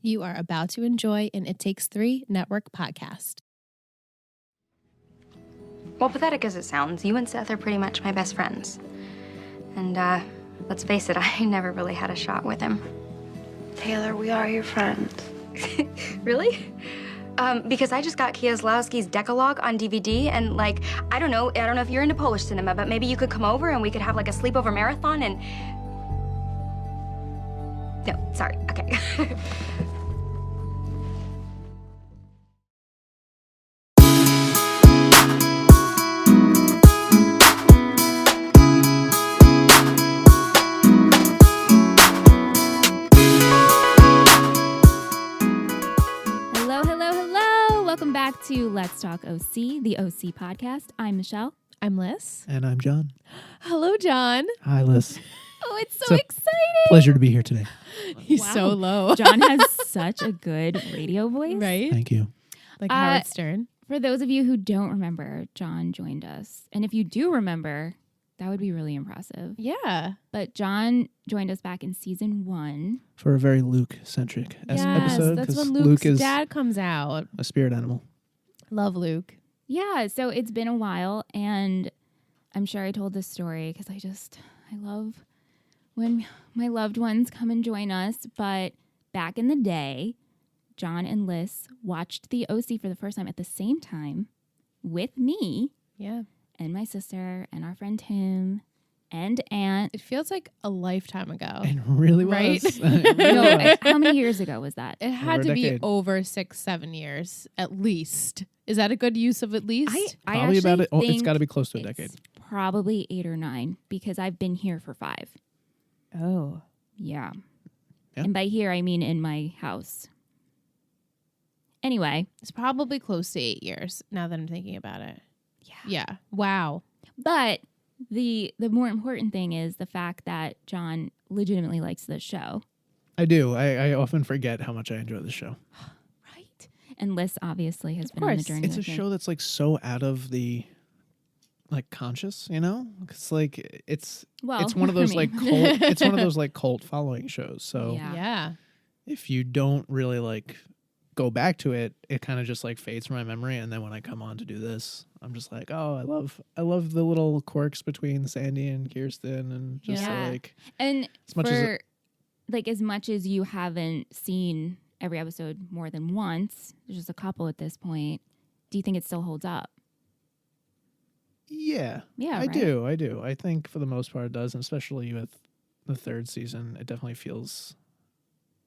You are about to enjoy an It Takes Three Network podcast. Well, pathetic as it sounds, you and Seth are pretty much my best friends. And, let's face it, I never really had a shot with him. Taylor, we are your friends. Really? Because I just got Kieslowski's Decalogue on DVD, and, like, I don't know if you're into Polish cinema, but maybe you could come over and we could have, like, a sleepover marathon and... No, sorry, okay. Welcome back to Let's Talk OC, the OC podcast. I'm Michelle. I'm Liz. And I'm John. Hello, John. Hi, Liz. Oh, it's so exciting. Pleasure to be here today. He's so low. John has such a good radio voice. Right? Thank you. Like Howard Stern. For those of you who don't remember, John joined us. And if you do remember, that would be really impressive. Yeah. But John joined us back in season 1. For a very Luke-centric episode. That's when 'cause Luke's Luke is dad comes out. a spirit animal. Love Luke. Yeah, so it's been a while, and I'm sure I told this story because I love when my loved ones come and join us. But back in the day, John and Liz watched the OC for the first time at the same time with me. Yeah. And my sister and our friend Tim and Aunt. It feels like a lifetime ago. It really Right? was. No, how many years ago was that? It had Over to a be decade. over 6-7 years at least. Is that a good use of at least? I Probably about it. actually It's think got to be close to a decade. it's probably 8 or 9 because I've been here for 5. Oh. Yeah. Yeah. And by here, I mean in my house. Anyway. It's probably close to 8 years now that I'm thinking about it. Yeah. Wow. But the more important thing is the fact that John legitimately likes this show. I do. I often forget how much I enjoy this show. Right. And Liz obviously has Of been on the course. journey It's a with me. show that's like so out of the like conscious, you know? It's like it's one of those for me. like cult, it's one of those like cult following shows. So Yeah. Yeah. if you don't really like go back to it, it kind of just like fades from my memory. And then when I come on to do this, I'm just like, oh, I love the little quirks between Sandy and Kirsten, and just Yeah. like And as much as for as much as you haven't seen every episode more than once, there's just a couple at this point. Do you think it still holds up? yeah, Yeah, I right? do. I think for the most part it does, and especially with the third season, it definitely feels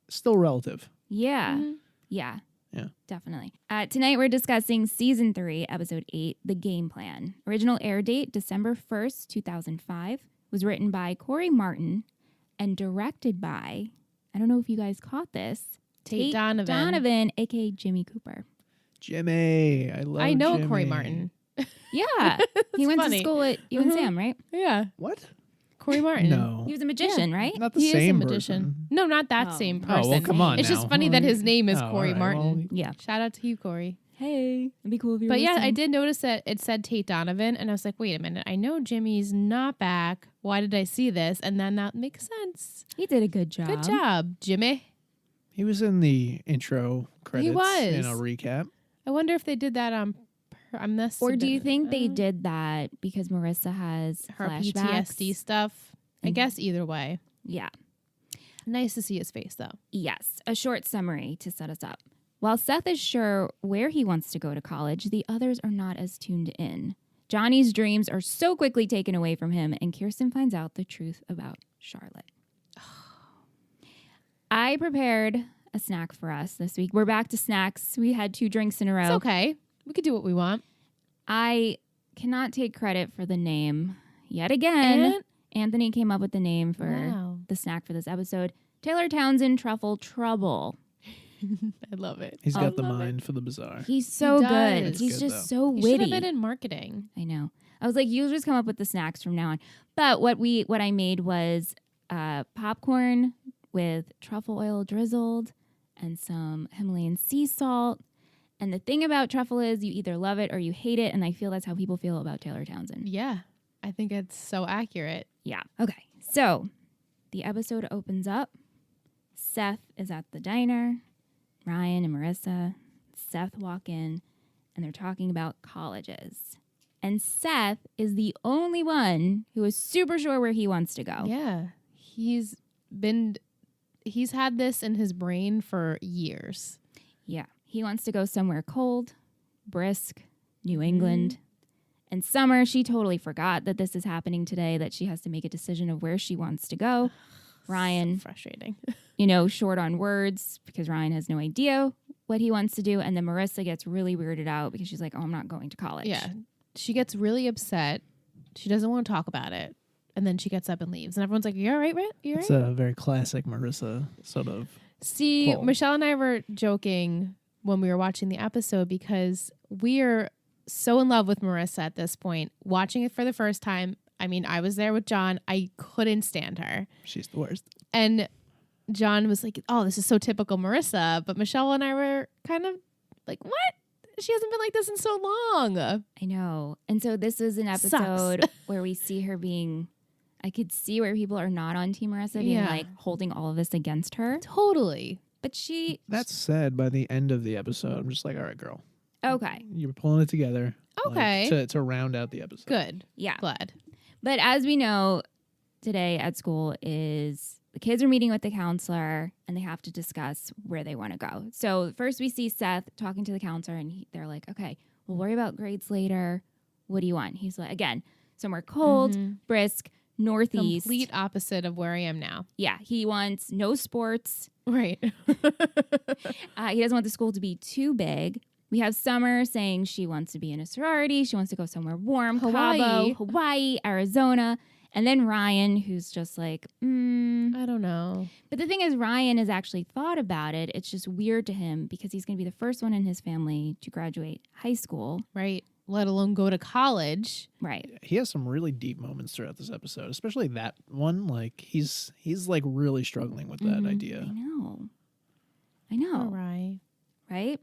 still relative. Yeah. Mhm. Yeah. Yeah. Definitely. Tonight we're discussing season 3, episode 8, The Game Plan. Original air date, December 1st, 2005. Was written by Corey Martin and directed by, I don't know if you guys caught this, Tate Donovan. Donovan, a.k.a. Jimmy Cooper. Jimmy, I love. I know Jimmy. Corey Martin. Yeah. He went funny. to school at you and Sam, right? Yeah. What? Corey Martin. No, He was a magician, right? not the He same is a magician. person. No, not that Oh. same Oh, person. well, come on It's just now. funny that his name is Oh, Corey all right, Martin. well, Yeah. Shout out to you, Corey. Hey, it'd be cool if you were But yeah, I listening. did notice that it said Tate Donovan, and I was like, wait a minute. I know Jimmy's not back. Why did I see this? And then that makes sense. He did a good job. Good job, Jimmy. He was in the intro credits. was. in a recap. I wonder if they did that on this. Or do you think they did that because Marissa has her flashbacks? PTSD stuff? I And- guess either way. Yeah. Nice to see his face, though. Yes. A short summary to set us up. While Seth is sure where he wants to go to college, the others are not as tuned in. Johnny's dreams are so quickly taken away from him, and Kirsten finds out the truth about Charlotte. I prepared a snack for us this week. We're back to snacks. We had 2 drinks in a row. It's okay. We could do what we want. I cannot take credit for the name yet again. And- Anthony came up with the name for Wow. the snack for this episode. Taylor Townsend Truffle Trouble. I love it. He's I got the love it. mind for the bizarre. He's so does. good. It's He's good, just though. so You should have witty. been in marketing. I know. I was like, you just come up with the snacks from now on. But what I made was popcorn with truffle oil drizzled and some Himalayan sea salt. And the thing about truffle is you either love it or you hate it. And I feel that's how people feel about Taylor Townsend. Yeah. I think it's so accurate. Yeah. Okay. So the episode opens up. Seth is at the diner. Ryan and Marissa, Seth walk in, and they're talking about colleges. And Seth is the only one who is super sure where he wants to go. Yeah. He's had this in his brain for years. Yeah. He wants to go somewhere cold, brisk, New England. And Summer, she totally forgot that this is happening today, that she has to make a decision of where she wants to go. Ryan, So frustrating. Short on words because Ryan has no idea what he wants to do. And then Marissa gets really weirded out because she's like, oh, I'm not going to college. Yeah. She gets really upset. She doesn't want to talk about it. And then she gets up and leaves. And everyone's like, you all right, Britt? You all It's right? a very classic Marissa sort of. See, pull. Michelle and I were joking when we were watching the episode because we are so in love with Marissa at this point. Watching it for the first time, I mean, I was there with John. I couldn't stand her. She's the worst. And John was like, oh, this is so typical Marissa. But Michelle and I were kind of like, what? She hasn't been like this in so long. I know. And so this is an episode where we see her I could see where people are not on Team Marissa being Yeah. like holding all of this against her. Totally. But she, That said, by the end of the episode, I'm just like, all right, girl, okay. you're pulling it together. Okay. To round out the episode. Good. Yeah. Glad. But as we know, today at school is the kids are meeting with the counselor and they have to discuss where they want to go. So first we see Seth talking to the counselor and they're like, okay, we'll worry about grades later. What do you want? He's like, again, somewhere cold, brisk, northeast. Complete opposite of where I am now. Yeah, he wants no sports. Right. He doesn't want the school to be too big. We have Summer saying she wants to be in a sorority. She wants to go somewhere warm, Hawaii. Cabo, Hawaii, Arizona. And then Ryan, who's just like, I don't know. But the thing is, Ryan has actually thought about it. It's just weird to him because he's going to be the first one in his family to graduate high school. Right. Let alone go to college. Right. He has some really deep moments throughout this episode, especially that one. Like he's like really struggling with that idea. I know. All right. Right?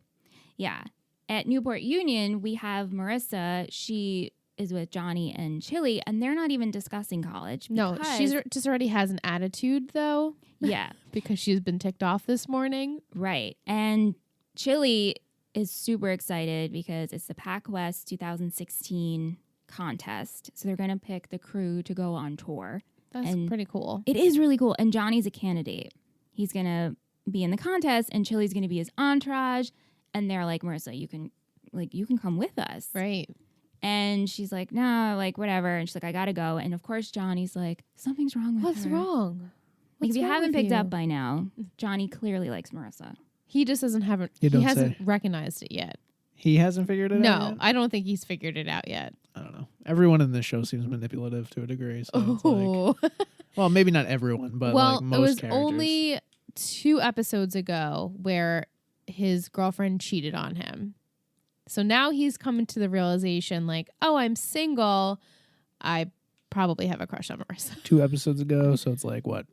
Yeah. At Newport Union, we have Marissa. She is with Johnny and Chili, and they're not even discussing college. No, because- she's just already has an attitude, though, yeah, because she's been ticked off this morning. right. And Chili is super excited because it's the Pac West 2016 contest. So they're going to pick the crew to go on tour. That's And- pretty cool. It is really cool. And Johnny's a candidate. He's going to be in the contest, and Chili's going to be his entourage. And they're like, Marissa, you can come with us. Right. And she's like, no, like, whatever. And she's like, I got to go. And of course, Johnny's like, something's wrong with What's her. wrong? Like, What's if you wrong haven't with picked you? up by now, Johnny clearly likes Marissa. He just haven't You don't hasn't say. recognized it yet. He hasn't figured it out No, yet? I don't think he's figured it out yet. I don't know. Everyone in this show seems manipulative to a degree. So it's like, Oh. well, maybe not everyone, but Well, like most it was characters. only 2 episodes ago where his girlfriend cheated on him. So now he's coming to the realization like, oh, I'm single. I probably have a crush on Marissa. 2 episodes ago. So it's like what?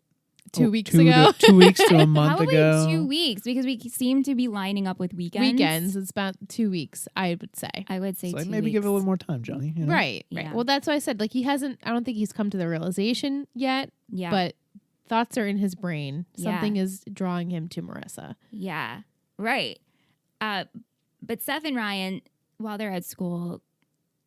2 Oh, weeks 2 ago. 2 weeks to a month Probably ago. 2 weeks because we seem to be lining up with weekends. Weekends. It's about 2 weeks, I would say. I would say It's like 2 maybe weeks. give it a little more time, Johnny. You know? Right. Yeah. Well, that's why I said like he hasn't. I don't think he's come to the realization yet. Yeah. But thoughts are in his brain. Yeah. Something is drawing him to Marissa. Yeah. Right. But Seth and Ryan, while they're at school,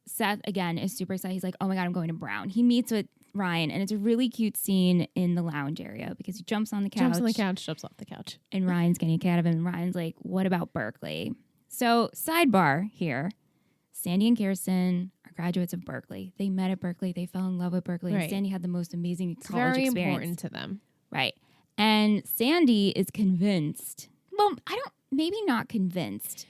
Seth, again, is super excited. He's like, oh my God, I'm going to Brown. He meets with Ryan, and it's a really cute scene in the lounge area because he jumps on the couch. Jumps on the couch, jumps off the couch. And Ryan's getting a cat of him. And Ryan's like, what about Berkeley? So, sidebar here. Sandy and Kirsten are graduates of Berkeley. They met at Berkeley. They fell in love with Berkeley. And Right. Sandy had the most amazing It's college very experience. important to them. Right. And Sandy is convinced. Well, maybe not convinced.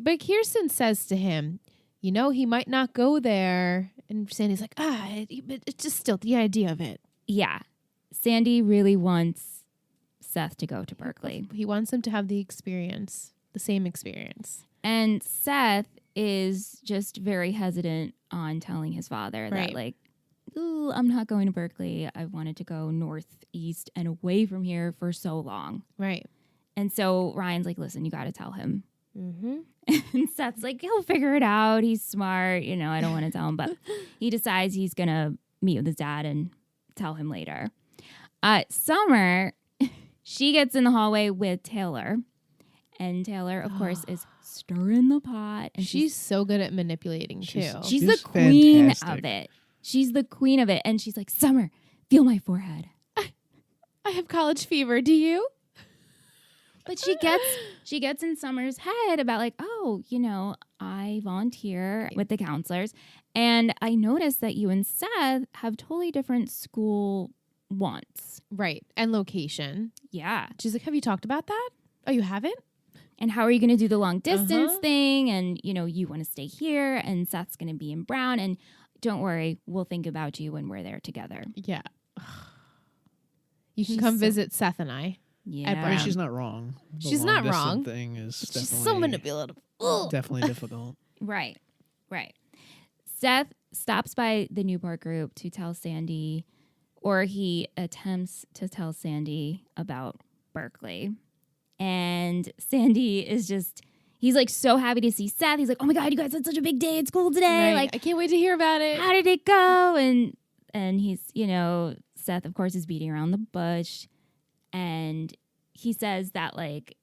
But Kirsten says to him, you know, he might not go there. And Sandy's like, but it's just still the idea of it. Yeah. Sandy really wants Seth to go to Berkeley. He wants him to have the experience, the same experience. And Seth is just very hesitant on telling his father that, Right. like, ooh, I'm not going to Berkeley. I wanted to go northeast and away from here for so long. Right. And so Ryan's like, listen, you got to tell him. Mm-hmm. And Seth's like, he'll figure it out. He's smart. You know, I don't want to tell him. But he decides he's going to meet with his dad and tell him later. Summer, she gets in the hallway with Taylor. And Taylor, of course, is stirring the pot. And She's so good at manipulating too. she's the queen fantastic. of it. She's the queen of it. And she's like, Summer, feel my forehead. I have college fever. Do you? But she gets in Summer's head about like, oh, you know, I volunteer with the counselors, and I noticed that you and Seth have totally different school wants. Right. And location. Yeah. She's like, have you talked about that? Oh, you haven't? And how are you going to do the long distance thing? And, you know, you want to stay here, and Seth's going to be in Brown. And don't worry, we'll think about you when we're there together. Yeah. You can She's come so- visit Seth and I. Yeah. I mean, she's not wrong. The She's long not distance wrong. Thing is She's definitely so manipulative. Ugh. definitely difficult. Right. Seth stops by the Newport group to tell Sandy, or he attempts to tell Sandy about Berkeley. And Sandy is just, he's like so happy to see Seth. He's like, oh my God, you guys had such a big day at school today. Right. Like, I can't wait to hear about it. how did it go? And he's, you know, Seth, of course, is beating around the bush. And he says that, like,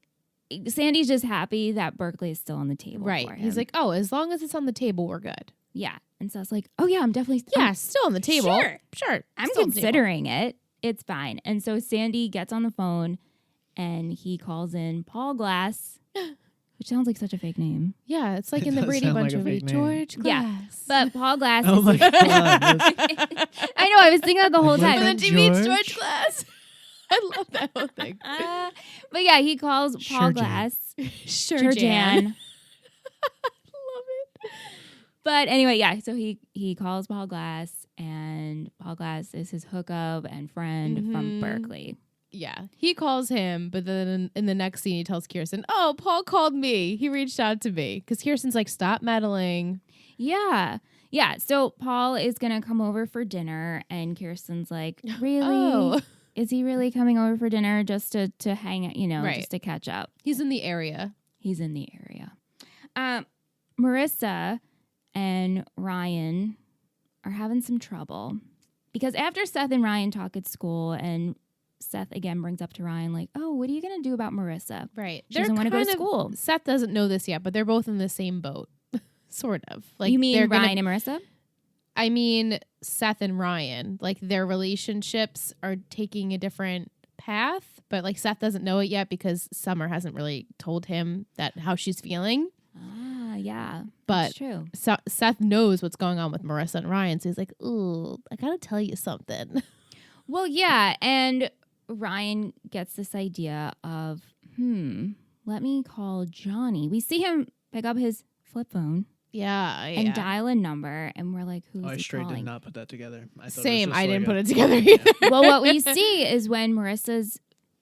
Sandy's just happy that Berkeley is still on the table. Right. For him. He's like, oh, as long as it's on the table, we're good. yeah. And Seth's like, oh, yeah, I'm definitely. Yeah, still on the table. Sure. I'm still on the table. considering it. It's fine. And so Sandy gets on the phone and he calls in Paul Glass, which sounds like such a fake name. Yeah, it's like It in the does Brady sound Bunch like a movie. fake name. George Yeah. Glass. But Paul Glass Oh is my his- God. That's- I know, I was thinking that the whole Like, time. And then she meets George? George Glass. I love that whole thing. But yeah, he calls Sure, Paul Jan. Glass. Sure, Jan. Love it. But anyway, yeah, so he calls Paul Glass, and Paul Glass is his hookup and friend from Berkeley. Yeah, he calls him, but then in the next scene, he tells Kirsten, "Oh, Paul called me. He reached out to me." Because Kirsten's like, "Stop meddling." Yeah. So Paul is going to come over for dinner, and Kirsten's like, really? Oh, Is he really coming over for dinner just to hang out, you know, Right. just to catch up? he's in the area. He's in the area. Marissa and Ryan are having some trouble because after Seth and Ryan talk at school, and Seth again brings up to Ryan, like, oh, what are you going to do about Marissa? Right. She doesn't want to go to school. Seth doesn't know this yet, but they're both in the same boat, sort of. Like You mean they're Ryan and Marissa? I mean, Seth and Ryan, like their relationships are taking a different path, but like Seth doesn't know it yet because Summer hasn't really told him that how she's feeling. Yeah. But that's true. Seth knows what's going on with Marissa and Ryan, so he's like, "Ooh, I gotta tell you something." Well, yeah. And Ryan gets this idea of, let me call Johnny. We see him pick up his flip phone Yeah, and dial a number, and we're like, who's I he straight calling? did not put that together. I thought it was Same. just I like didn't a- put it together either. Well, what we see is when Marissa's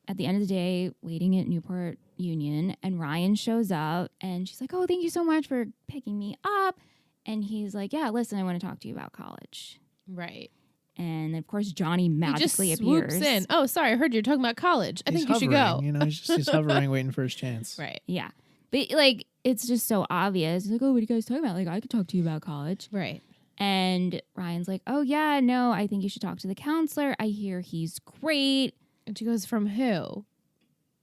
at the end of the day waiting at Newport Union, and Ryan shows up, and she's like, oh, thank you so much for picking me up. And he's like, yeah, listen, I want to talk to you about college. Right. And of course, Johnny He just magically swoops appears. in. Oh, sorry, I heard you're talking about college. I He's think you should go. hovering, You know, he's hovering, waiting for his chance. Right. Yeah. But like, it's just so obvious. He's like, oh, what are you guys talking about? Like, I could talk to you about college. Right. And Ryan's like, oh, yeah, no, I think you should talk to the counselor. I hear he's great. And she goes, "From who?"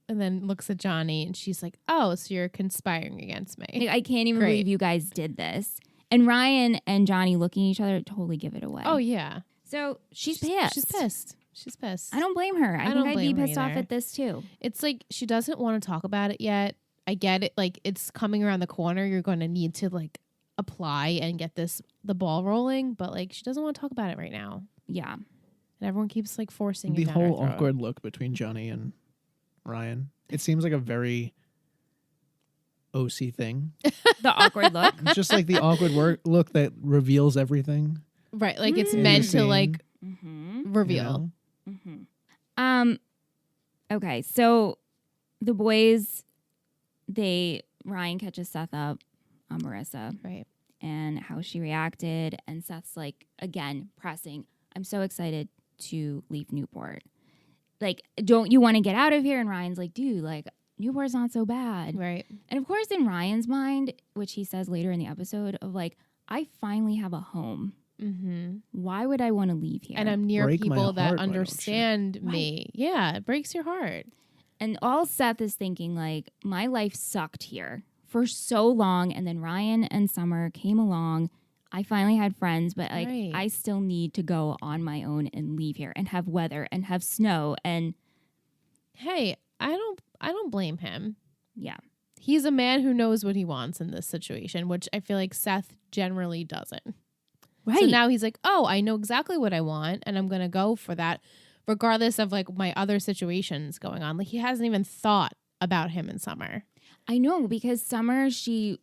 And then looks at Johnny, and she's like, "Oh, so you're conspiring against me." Like, I can't even Great. believe you guys did this. And Ryan and Johnny looking at each other totally give it away. Oh yeah. So she's pissed. She's pissed. She's pissed. I don't blame her. I think don't I'd be blame her pissed off either. at this too. It's like she doesn't want to talk about it yet. I get it. Like it's coming around the corner. You're going to need to like apply and get the ball rolling. But like she doesn't want to talk about it right now. Yeah. And everyone keeps like forcing The it down her whole throat. awkward look between Johnny and Ryan. It seems like a very OC thing. The awkward look. It's just like the awkward look that reveals everything. Right. Like it's in meant the to scene, like Mm-hmm. reveal. you know? Mm-hmm. Okay, so the boys, Ryan catches Seth up on Marissa Right. and how she reacted, and Seth's like, again, pressing, I'm so excited to leave Newport. Like, don't you want to get out of here? And Ryan's like, dude, like, Newport's not so bad. Right. And of course, in Ryan's mind, which he says later in the episode, of like, I finally have a home. Mm-hmm. Why would I want to leave here? And I'm near Break my people that heart, why don't you? understand me. Yeah, it breaks your heart. And all Seth is thinking, like, my life sucked here for so long. And then Ryan and Summer came along. I finally had friends, but like Right. I still need to go on my own and leave here and have weather and have snow. And Hey, I don't blame him. yeah. He's a man who knows what he wants in this situation, which I feel like Seth generally doesn't. Right. So now he's like, oh, I know exactly what I want, and I'm going to go for that, regardless of like my other situations going on. Like he hasn't even thought about him in Summer. I know, because Summer, she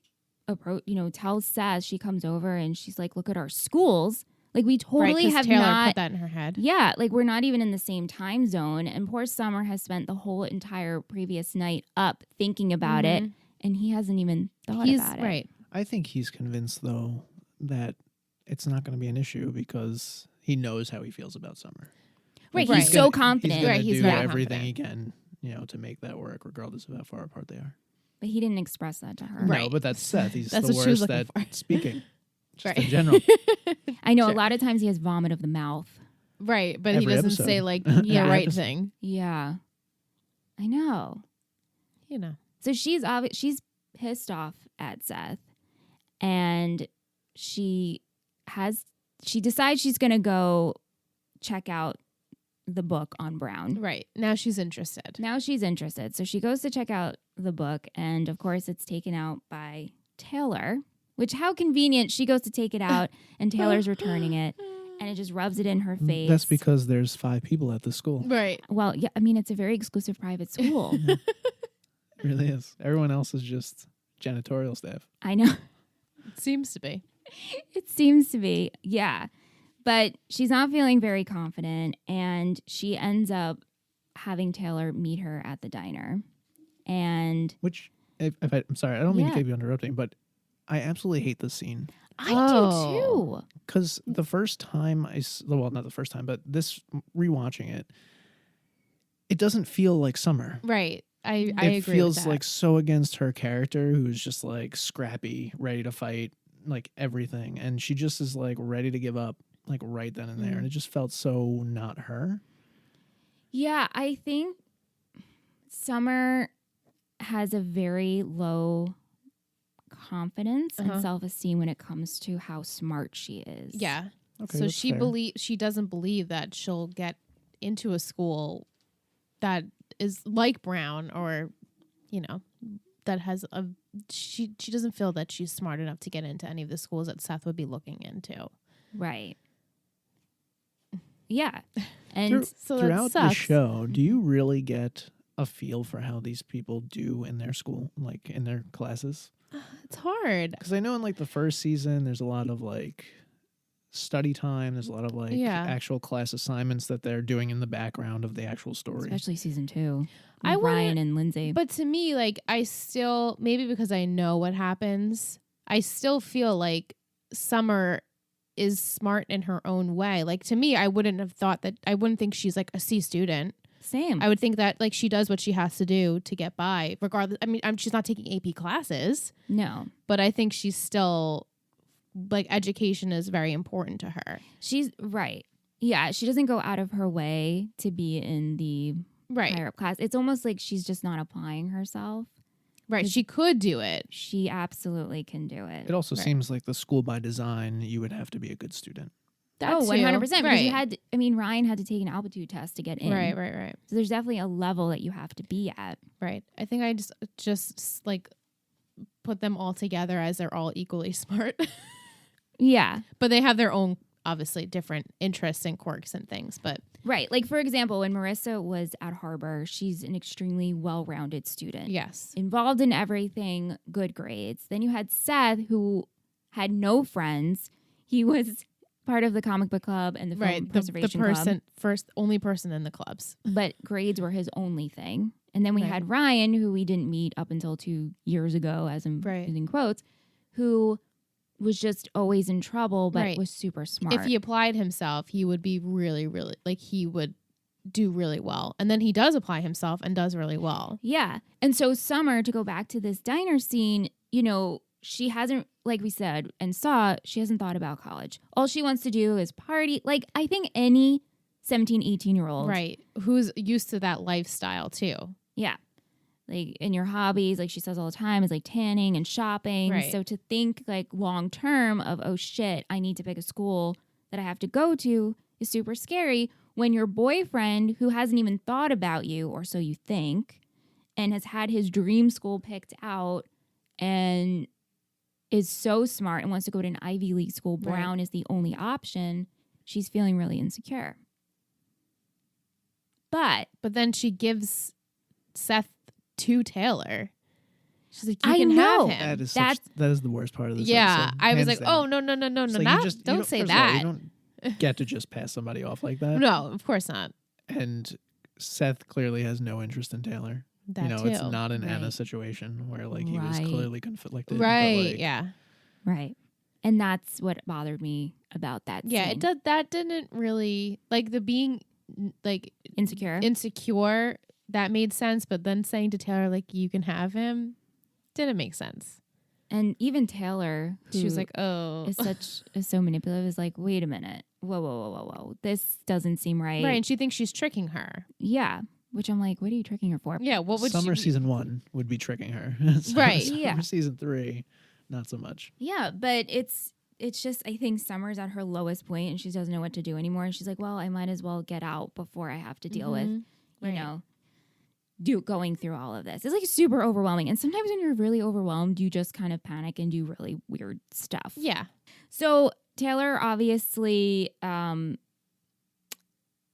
tells Seth, she comes over and she's like, look at our schools. Like we totally 'cause have Taylor not put that in her head. Yeah, like we're not even in the same time zone. And poor Summer has spent the whole entire previous night up thinking about it, and he hasn't even thought about it. Right. I think he's convinced though that it's not going to be an issue because he knows how he feels about Summer. Right, Right. he's so confident. He's going Right, to he's do very everything he can, to make that work, regardless of how far apart they are. But he didn't express that to her. Right. No, but that's Seth. He's That's the what she was worst looking at for. speaking. Just Right. in general. I know Sure. a lot of times he has vomit of the mouth. Right, but he Every doesn't episode. say like Every the right episode. thing. Yeah. I know. You know. So she's pissed off at Seth, and she decides she's going to go check out the book on Brown. Right. Now she's interested. Now she's interested. So she goes to check out the book, and of course it's taken out by Taylor, which how convenient. She goes to take it out and Taylor's returning it, and it just rubs it in her face. That's because there's 5 people at the school. Right. Well, yeah, I mean, it's a very exclusive private school. It really is. Everyone else is just janitorial staff. I know. Seems to be. It seems to be, yeah. But she's not feeling very confident, and she ends up having Taylor meet her at the diner. And Which, I'm sorry, I don't mean Yeah. to keep you interrupting, but I absolutely hate this scene. I Oh. do too. Because the first time well, not the first time, but this rewatching it, it doesn't feel like Summer. Right. I It agree feels with that. like so against her character, who's just like scrappy, ready to fight, like everything. And she just is like ready to give up, like right then and there. And it just felt so not her. Yeah, I think Summer has a very low confidence and self-esteem when it comes to how smart she is. Yeah. Okay, So that's fair. she doesn't believe that she'll get into a school that is like Brown, or that has a she doesn't feel that she's smart enough to get into any of the schools that Seth would be looking into. Right. Yeah. And So that Throughout the sucks. show, do you really get a feel for how these people do in their school, like in their classes? It's hard. Because I know in like the first season, there's a lot of like study time. There's a lot of like actual class assignments that they're doing in the background of the actual story. especially season 2. I with wanna- Ryan and Lindsay. But to me, like, I still, maybe because I know what happens, I still feel like Summer is smart in her own way. Like, to me, I wouldn't think she's like a C student. Same. I would think that like she does what she has to do to get by, regardless. I mean, she's not taking AP classes, No. but I think she's still like education is very important to her. She's right. Yeah, she doesn't go out of her way to be in the Right. higher up class. It's almost like she's just not applying herself. Right. She could do it. She absolutely can do it. It also Right. seems like the school by design, you would have to be a good student. That Oh, too. 100%. Because you Right. Ryan had to take an altitude test to get in. Right. So there's definitely a level that you have to be at. Right. I think I just like put them all together as they're all equally smart. Yeah. But they have their own obviously different interests and quirks and things, but Right. Like, for example, when Marissa was at Harbor, she's an extremely well-rounded student. yes. Involved in everything, good grades. Then you had Seth, who had no friends. He was part of the comic book club and the film Right. The preservation club, only person in the clubs. but grades were his only thing. And then we Right. had Ryan, who we didn't meet up until 2 years ago, as I'm Right. using quotes, who was just always in trouble, but Right. was super smart. If he applied himself, he would be really, really like he would do really well. And then he does apply himself and does really well. Yeah. And so Summer, to go back to this diner scene, she hasn't, like we said and saw, she hasn't thought about college. All she wants to do is party. Like, I think any 17, 18-year-old. Right. Who's used to that lifestyle too. Yeah. Like in your hobbies, like she says all the time, is like tanning and shopping. Right. So to think like long term of, oh shit, I need to pick a school that I have to go to is super scary when your boyfriend, who hasn't even thought about you, or so you think, and has had his dream school picked out and is so smart and wants to go to an Ivy League school, Brown is the only option, she's feeling really insecure. But then she gives Seth to Taylor. She's like, you I can know. have him. That is the worst part of this Yeah, episode. I was hands like, down. oh, no, It's like not, you don't say first of all, that. you don't get to just pass somebody off like that. No, of course not. And Seth clearly has no interest in Taylor. That It's too. not an Anna Right. situation where like he was Right. clearly conflicted. but, Right, like, yeah. right. And that's what bothered me about that Yeah, scene. it did, that didn't really, like the being like Insecure. insecure, that made sense, but then saying to Taylor, like, you can have him, didn't make sense. And even Taylor, who She was like, oh. is so manipulative, is like, wait a minute. Whoa. This doesn't seem right. Right, and she thinks she's tricking her. Yeah. Which I'm like, what are you tricking her for? Yeah, what would Summer she... season 1 would be tricking her. Right, Summer yeah. season 3, not so much. Yeah, but it's just, I think Summer's at her lowest point and she doesn't know what to do anymore. And she's like, well, I might as well get out before I have to deal with, you Right. know, going through all of this. It's like super overwhelming. And sometimes when you're really overwhelmed, you just kind of panic and do really weird stuff. Yeah. So Taylor obviously,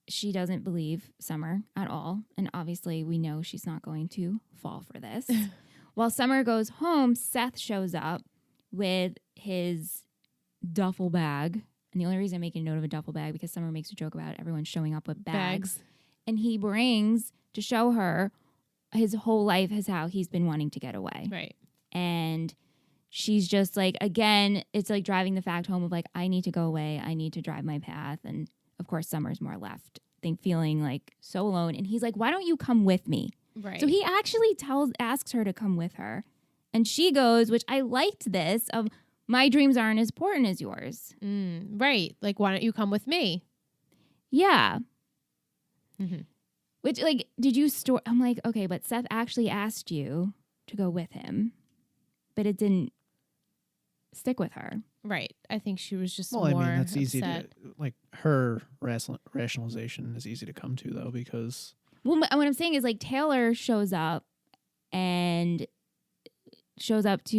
she doesn't believe Summer at all. And obviously we know she's not going to fall for this. While Summer goes home, Seth shows up with his duffel bag. And the only reason I'm making a note of a duffel bag because Summer makes a joke about everyone showing up with bags. And he brings to show her his whole life is how he's been wanting to get away. Right. And she's just like, again, it's like driving the fact home of like, I need to go away. I need to drive my path. And of course, Summer's more left, feeling like so alone. And he's like, why don't you come with me? Right. So he actually asks her to come with her. And she goes, which I liked this, of my dreams aren't as important as yours. Right. Like, why don't you come with me? Yeah. Mm-hmm. Which, like, did you store? I'm like, okay, but Seth actually asked you to go with him, but it didn't stick with her. Right. I think she was just Well, more I mean, that's easy upset. to, like, her rationalization is easy to come to, though, because... Well, what I'm saying is, like, Taylor shows up to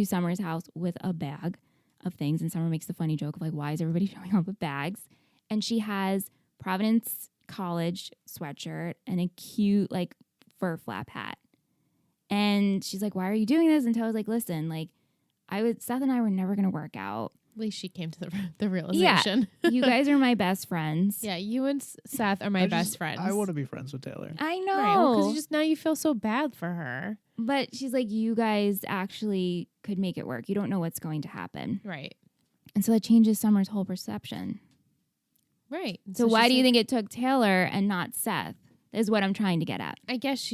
Summer's house with a bag of things, and Summer makes the funny joke of, like, why is everybody showing up with bags? And she has Providence College sweatshirt and a cute, like, fur flap hat. And she's like, why are you doing this? And Taylor's like, listen, like, Seth and I were never going to work out. At least she came to the realization. Yeah, you guys are my best friends. Yeah, you and Seth are my best friends. I want to be friends with Taylor. I know. Right, because just now you feel so bad for her. But she's like, you guys actually could make it work. You don't know what's going to happen. Right. And so that changes Summer's whole perception. Right. So why do you think it took Taylor and not Seth? Is what I'm trying to get at. I guess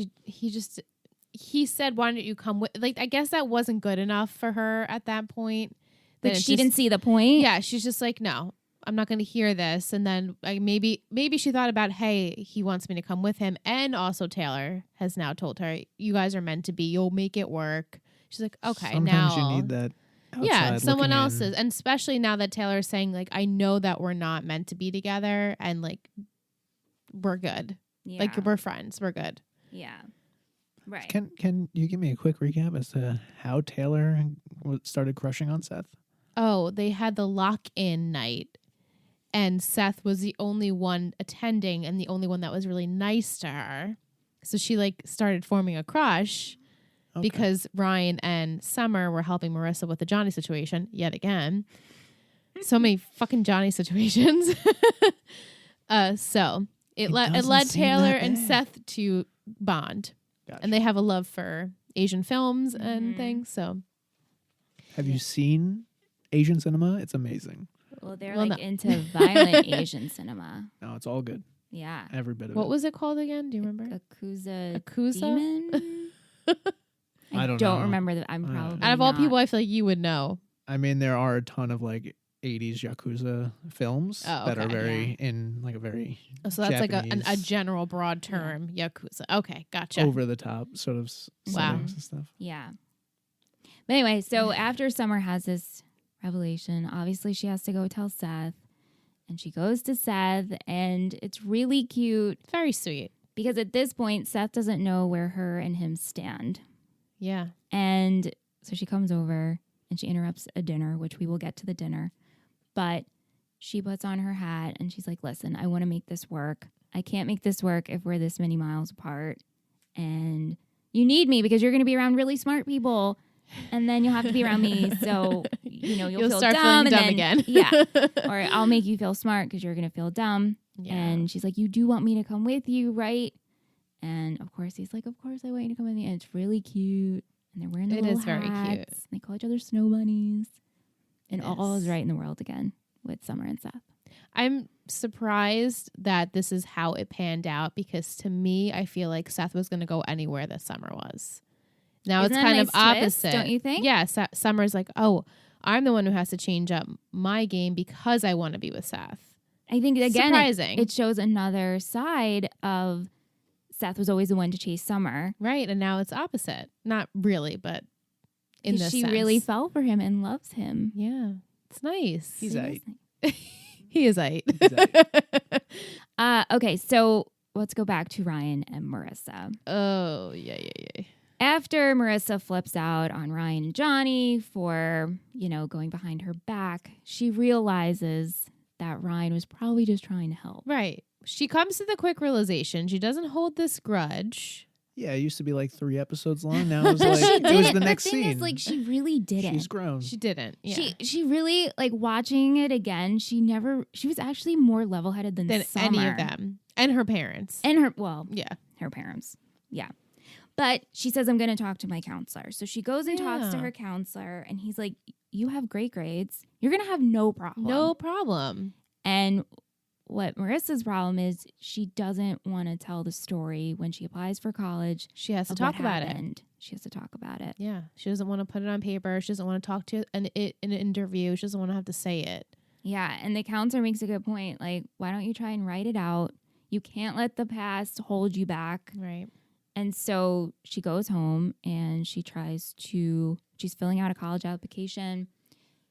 he said, why don't you come with, like, I guess that wasn't good enough for her at that point. But she didn't see the point. Yeah, she's just like, no, I'm not going to hear this. And then maybe she thought about, hey, he wants me to come with him. And also Taylor has now told her, you guys are meant to be. You'll make it work. She's like, okay, Sometimes now. you need that Yeah, outside someone looking else's. in. And especially now that Taylor's saying, like, I know that we're not meant to be together and, like, we're good. Yeah. Like, we're friends. We're good. Yeah. Right. Can you give me a quick recap as to how Taylor started crushing on Seth? Oh, they had the lock-in night, and Seth was the only one attending and the only one that was really nice to her. So she, like, started forming a crush because Ryan and Summer were helping Marissa with the Johnny situation yet again. So many fucking Johnny situations. So it doesn't led seem Taylor that and bad. Seth to bond. Gotcha. And they have a love for Asian films and things. So Have you seen Asian cinema? It's amazing. Well, they're Well, like no. into violent Asian cinema. No, it's all good. Yeah. Every bit of what it. was it called again? Do you remember? Akusa Akusa? Demon? I don't know. remember that. I'm probably Out of all not. people, I feel like you would know. I mean, there are a ton of like '80s Yakuza films that are very in like a very so that's like a Japanese, general broad term, Yakuza. Okay, gotcha. over the top sort of settings and stuff. Yeah. But anyway, so after Summer has this revelation, obviously she has to go tell Seth. And she goes to Seth, and it's really cute. Very sweet. Because at this point, Seth doesn't know where her and him stand. Yeah. And so she comes over, and she interrupts a dinner, which we will get to the dinner. But she puts on her hat, and she's like, listen, I want to make this work. I can't make this work if we're this many miles apart. And you need me because you're going to be around really smart people. And then you'll have to be around me, so you'll feel start dumb, feeling dumb again. Yeah, or I'll make you feel smart because you're gonna feel dumb. Yeah. And she's like, "You do want me to come with you, right?" And of course, he's like, "Of course, I want you to come with me." And it's really cute, and they're wearing the little hats. Very cute. And they call each other snow bunnies, and all is right in the world again with Summer and Seth. I'm surprised that this is how it panned out because to me, I feel like Seth was going to go anywhere that Summer was. Now Isn't it's that a kind of nice twist, opposite, don't you think? Yeah, Summer's like, oh, I'm the one who has to change up my game because I want to be with Seth. I think again, Surprising. it shows another side of Seth was always the one to chase Summer, Right, and now it's opposite. Not really, but in this she sense. really fell for him and loves him. Yeah, it's nice. He's aight. He is aight. Okay, so let's go back to Ryan and Marissa. Oh, yeah. After Marissa flips out on Ryan and Johnny for, going behind her back, she realizes that Ryan was probably just trying to help. Right. She comes to the quick realization. She doesn't hold this grudge. Yeah, it used to be like 3 episodes long. Now it was like it was the next the thing scene. is, like, she really didn't. She's grown. She didn't. Yeah. She really, like, watching it again, she was actually more level-headed than Summer. Any of them. And her parents. And her parents. Yeah. But she says, I'm going to talk to my counselor. So she goes and talks to her counselor, and he's like, you have great grades. You're going to have no problem. No problem. And what Marissa's problem is she doesn't want to tell the story when she applies for college. She has to talk about it. She has to talk about it. Yeah. She doesn't want to put it on paper. She doesn't want to talk to it in an interview. She doesn't want to have to say it. Yeah. And the counselor makes a good point. Like, why don't you try and write it out? You can't let the past hold you back. Right. And so she goes home and she's filling out a college application.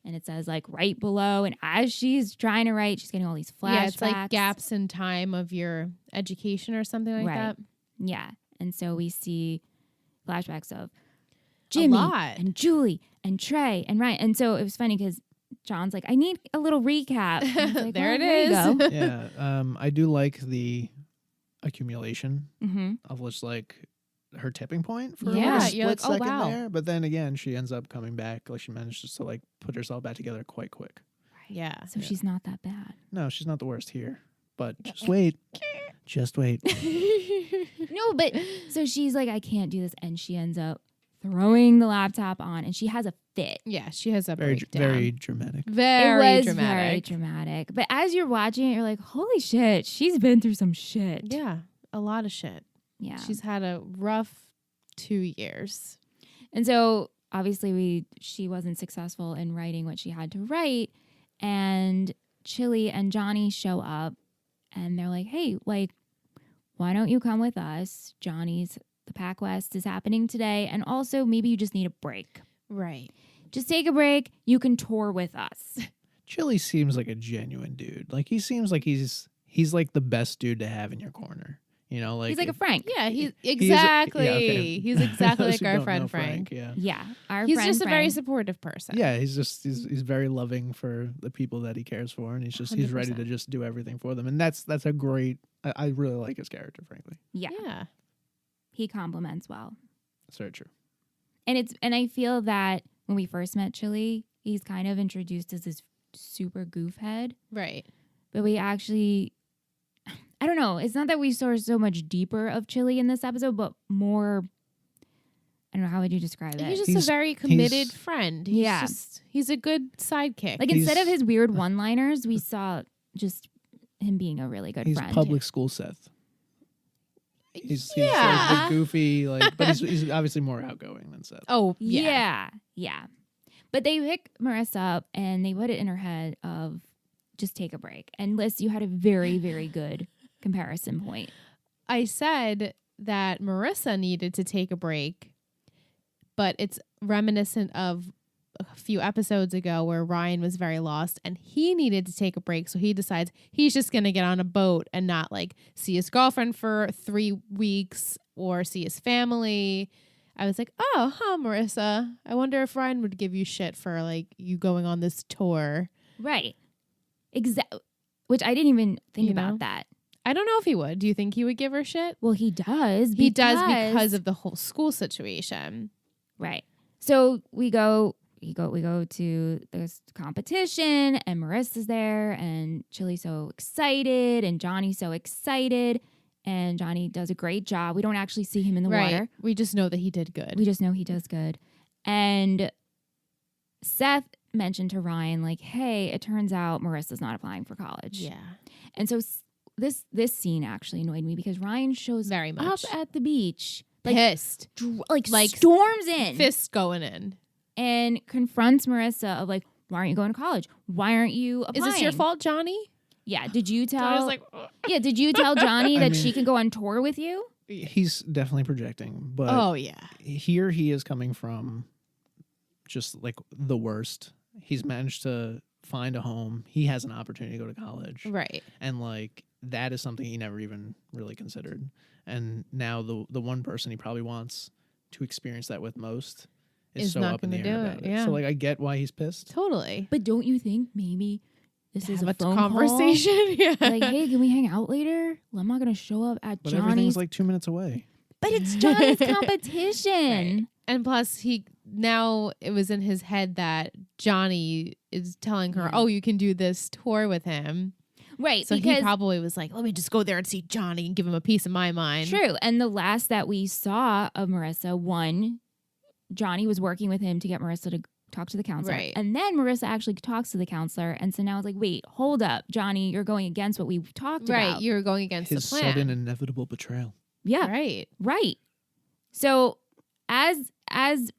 And it says, like, right below. And as she's trying to write, she's getting all these flashbacks. Yeah, it's like gaps in time of your education or something like that. Yeah. And so we see flashbacks of Jimmy and Julie and Trey and Ryan. And so it was funny because John's like, I need a little recap. Like, there it is. is. Yeah. I do like the accumulation of just like her tipping point for Yeah, a split you're like, oh, second wow. there. But then again, she ends up coming back. Like she manages to like put herself back together quite quick. Yeah. So she's not that bad. No, she's not the worst here. But just wait. Just wait. No, but so she's like, I can't do this. And she ends up throwing the laptop on and she has a fit. Yeah, she has a Very, breakdown. very dramatic. Very it was dramatic. very dramatic. But as you're watching it, you're like, holy shit, she's been through some shit. Yeah, a lot of shit. Yeah. She's had a rough 2 years. And so obviously she wasn't successful in writing what she had to write. And Chili and Johnny show up and they're like, hey, like, why don't you come with us? The Pac West is happening today. And also maybe you just need a break. Right. Just take a break. You can tour with us. Chili seems like a genuine dude. Like he seems like he's like the best dude to have in your corner. You know, like He's like a Frank. Yeah, he's exactly. okay. He's exactly Those like who our don't friend know Frank. Yeah. Yeah. Our He's friend just a very Frank. supportive person. Yeah, he's very loving for the people that he cares for, and he's ready 100%. to just do everything for them, and that's a great. I really like his character, frankly. Yeah. Yeah. He compliments well. That's very true. And I feel that when we first met Chili, he's kind of introduced as this super goof head. Right. But we actually, I don't know. It's not that we saw so much deeper of Chili in this episode, but more, I don't know, how would you describe it? He's just a very committed friend. He's a good sidekick. Like instead of his weird one-liners, we saw just him being a really good He's friend. public school Seth. He's like the goofy, like, but he's obviously more outgoing than Seth. Oh, Yeah. But they pick Marissa up and they put it in her head of just take a break. And Liz, you had a very, very good comparison point. I said that Marissa needed to take a break, but it's reminiscent of a few episodes ago where Ryan was very lost and he needed to take a break. So he decides he's just going to get on a boat and not like see his girlfriend for 3 weeks or see his family. I was like, Marissa, I wonder if Ryan would give you shit for like you going on this tour. Right. Which I didn't even think about that. I don't know if he would. Do you think he would give her shit? Well, he does. He does because of the whole school situation. Right. So we go to this competition and Marissa's there and Chili's so excited and Johnny's so excited and Johnny does a great job. We don't actually see him in the water. We just know that he did good. We just know he does good. And Seth mentioned to Ryan, like, hey, it turns out Marissa's not applying for college. Yeah. And so this scene actually annoyed me because Ryan shows very much up at the beach. Like, pissed. Like storms in. Fists going in. And confronts Marissa of like, why aren't you going to college? Why aren't you applying? Is this your fault, Johnny? Yeah. Did you tell? I was like, yeah. Did you tell Johnny that she can go on tour with you? He's definitely projecting, but oh yeah, here he is coming from just like the worst. He's managed to find a home. He has an opportunity to go to college, right? And like that is something he never even really considered. And now the one person he probably wants to experience that with most is so not up in the gonna air do about it, it. yeah. So like I get why he's pissed. Totally. But don't you think maybe this is Have a phone conversation? Call? Yeah. Like, hey, can we hang out later? Well, I'm not going to show up at But Johnny's. everything's like 2 minutes away. But it's Johnny's competition. Right. And plus, now it was in his head that Johnny is telling her, "Oh, you can do this tour with him." Right. So he probably was like, "Let me just go there and see Johnny and give him a piece of my mind." True. And the last that we saw of Marissa, Johnny was working with him to get Marissa to talk to the counselor. Right. And then Marissa actually talks to the counselor. And so now it's like, wait, hold up, Johnny, you're going against what we've talked about. Right. You're going against His the plan. sudden inevitable betrayal. Yeah. Right. Right. So as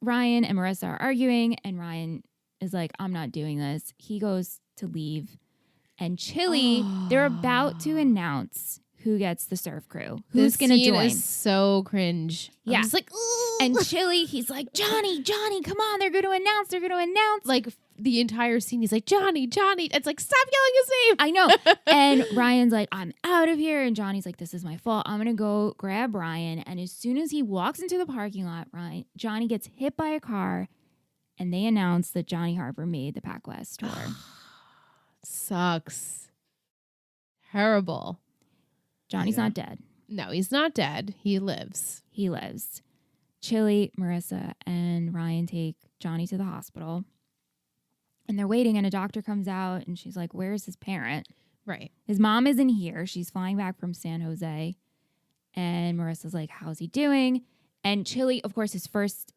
Ryan and Marissa are arguing and Ryan is like, I'm not doing this, he goes to leave. And Chili, they're about to announce who gets the surf crew. Who's going to join. Is so cringe. Yeah. I'm just like, ooh. And Chili, he's like, Johnny, come on, they're going to announce. Like the entire scene, he's like, Johnny. It's like, stop yelling his name. I know. And Ryan's like, I'm out of here. And Johnny's like, this is my fault. I'm going to go grab Ryan. And as soon as he walks into the parking lot, Johnny gets hit by a car. And they announce that Johnny Harper made the Pac West tour. Sucks. Terrible. Johnny's not dead. No, he's not dead. He lives. He lives. Chili, Marissa, and Ryan take Johnny to the hospital. And they're waiting, and a doctor comes out, and she's like, where's his parent? Right. His mom isn't here. She's flying back from San Jose. And Marissa's like, how's he doing? And Chili, of course, his first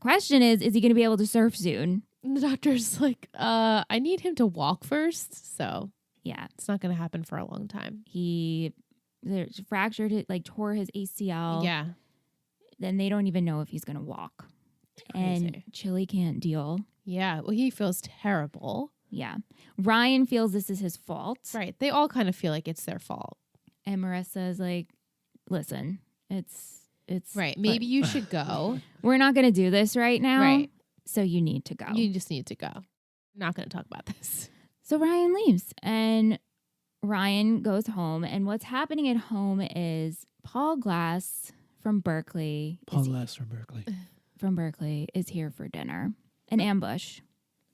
question is he going to be able to surf soon? And the doctor's like, I need him to walk first. So yeah, it's not going to happen for a long time. He fractured it, like tore his ACL. Yeah. Then they don't even know if he's going to walk. Crazy. And Chili can't deal. Yeah. Well, he feels terrible. Yeah. Ryan feels this is his fault. Right. They all kind of feel like it's their fault. And Marissa is like, listen, it's right. Maybe you should go. We're not going to do this right now. Right. So you need to go. You just need to go. I'm not going to talk about this. So Ryan leaves and Ryan goes home. And what's happening at home is Paul Glass from Berkeley. From Berkeley is here for dinner. An ambush.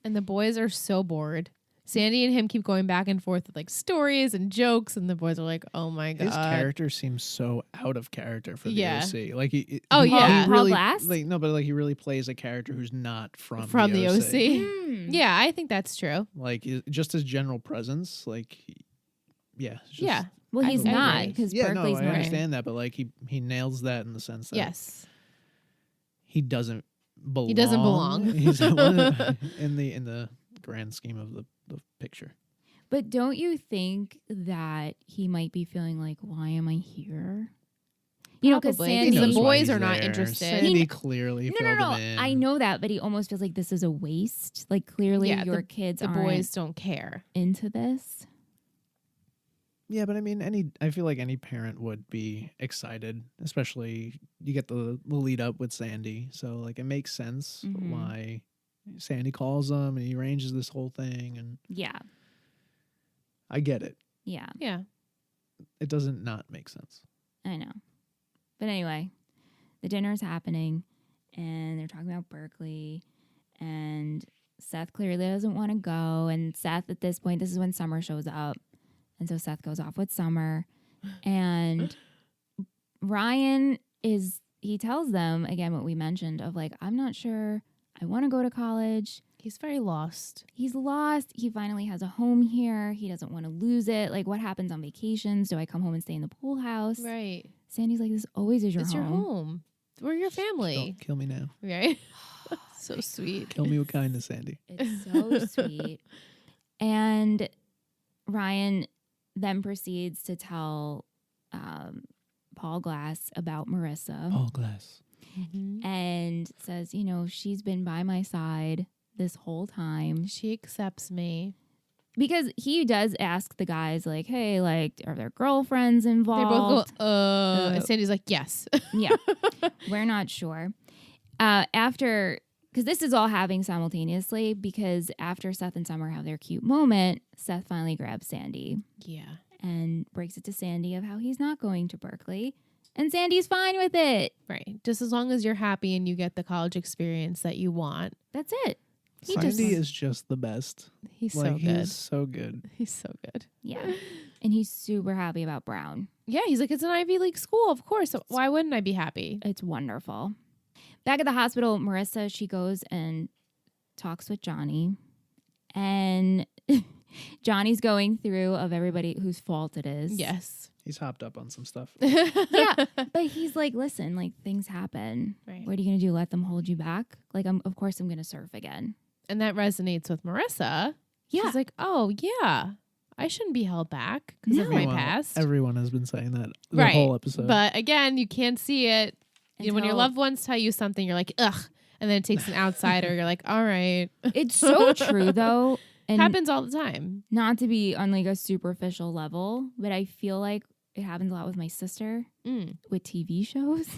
And the boys are so bored. Sandy and him keep going back and forth with like stories and jokes, and the boys are like, "Oh my god!" His character seems so out of character for the OC. Like, yeah, he Paul really, Glass. Like, no, but like he really plays a character who's not from the OC. Mm. Yeah, I think that's true. Like, just his general presence, like, yeah, it's just, Yeah. Well, he's I not agree. because yeah. Berkeley's No, I not. understand that, but like he nails that in the sense that Yes. he doesn't belong. He doesn't belong. He's in the grand scheme of the picture. But don't you think that he might be feeling like, why am I here? You know, because Probably, Sandy. the knows why boys he's are not there. interested. Sandy clearly No. filled him in. I know that, but he almost feels like this is a waste. Like clearly, Yeah, your kids The aren't boys don't care. into this. Yeah, but I mean, I feel like any parent would be excited, especially you get the lead up with Sandy. So like it makes sense Mhm. why Sandy calls him and he arranges this whole thing, and Yeah, I get it. yeah, Yeah. It doesn't not make sense. I know. But anyway, the dinner's happening, and they're talking about Berkeley, and Seth clearly doesn't want to go. And Seth, at this point, this is when Summer shows up. And so Seth goes off with Summer. And Ryan he tells them, again, what we mentioned of like, I'm not sure I want to go to college. He's very lost. He's lost. He finally has a home here. He doesn't want to lose it. Like, what happens on vacations? Do I come home and stay in the pool house? Right. Sandy's like, this always is your It's home. your home. We're your family. Kill me now. Right? So sweet. Kill me with kindness, Sandy. It's so sweet. And Ryan then proceeds to tell Paul Glass about Marissa Paul Glass. Mhm. and says, you know, she's been by my side this whole time. She accepts me. Because he does ask the guys, like, hey, like, are there girlfriends They involved? both go, and Sandy's like, yes. Yeah, we're not sure. After, because this is all happening simultaneously, because after Seth and Summer have their cute moment, Seth finally grabs Sandy Yeah. and breaks it to Sandy of how he's not going to Berkeley. And Sandy's fine with it. Right. Just as long as you're happy and you get the college experience that you want. That's it. He Sandy just- is just the best. He's Like so good. he's so good. He's so good. Yeah. And he's super happy about Brown. Yeah, he's like, it's an Ivy League school, of course. Why wouldn't I be happy? It's wonderful. Back at the hospital, Marissa, she goes and talks with Johnny. And Johnny's going through of everybody whose fault it is. Yes. He's hopped up on some stuff. Yeah. But he's like, listen, like things happen. Right. What are you going to do? Let them hold you back? Like, of course I'm going to surf again. And that resonates with Marissa. Yeah. She's like, oh, yeah, I shouldn't be held back because of my Meanwhile, past. Everyone has been saying that the Right. whole episode. But again, you can't see it. You know, when your Until- loved ones tell you something, you're like, ugh. And then it takes an outsider. You're like, all right. It's so true, though. And Happens all the time. not to be on like a superficial level, but I feel like it happens a lot with my sister Mm. with TV shows.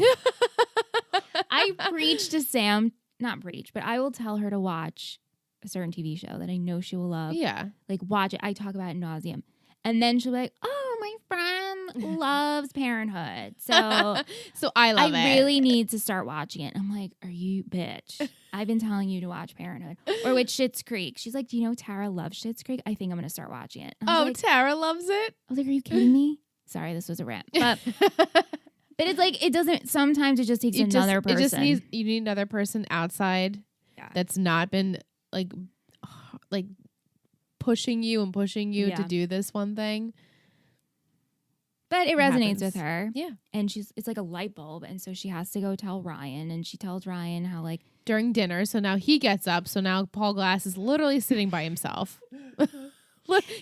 I preach to Sam, not preach, but I will tell her to watch a certain TV show that I know she will love. Yeah. Like, watch it. I talk about it ad nauseum. And then she'll be like, oh, my friend loves Parenthood. So So I love it. I really need to start watching it. I'm like, are you bitch? I've been telling you to watch Parenthood. Or with Schitt's Creek. She's like, do you know Tara loves Schitt's Creek? I think I'm going to start watching it. And I Oh, was like, Tara loves it. I was like, are you kidding me? Sorry, this was a rant. But it's like, it doesn't, sometimes it just takes another person. It just needs, you need another person outside Yeah. that's not been like pushing you to Yeah. do this one thing. But it It resonates happens. with her. Yeah. And it's like a light bulb. And so she has to go tell Ryan. And she tells Ryan how, like, During dinner. So now he gets up. So now Paul Glass is literally sitting by himself.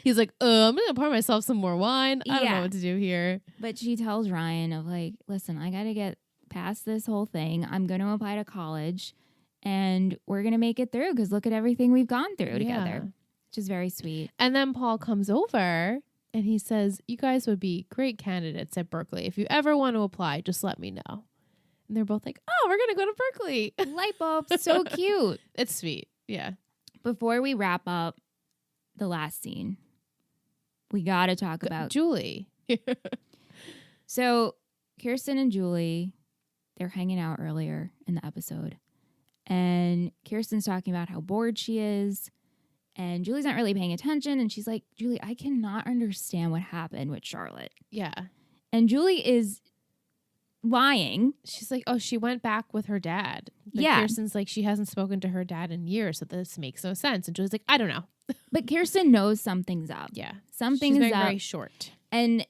He's like, I'm going to pour myself some more wine. I don't Yeah. know what to do here. but she tells Ryan of like, listen, I got to get past this whole thing. I'm going to apply to college and we're going to make it through because look at everything we've gone through together, Yeah. which is very sweet. And then Paul comes over and he says, you guys would be great candidates at Berkeley. If you ever want to apply, just let me know. And they're both like, oh, we're going to go to Berkeley. Light bulb, so cute. It's sweet. Yeah. Before we wrap up the last scene, we got to talk about Julie. So Kirsten and Julie, they're hanging out earlier in the episode. And Kirsten's talking about how bored she is. And Julie's not really paying attention. And she's like, Julie, I cannot understand what happened with Charlotte. Yeah. And Julie is lying. She's like, oh, she went back with her dad. But Yeah. Kirsten's like, she hasn't spoken to her dad in years, so this makes no sense. And Julie's like, I don't know. But Kirsten knows something's up. Yeah. Something's She's up. very short. And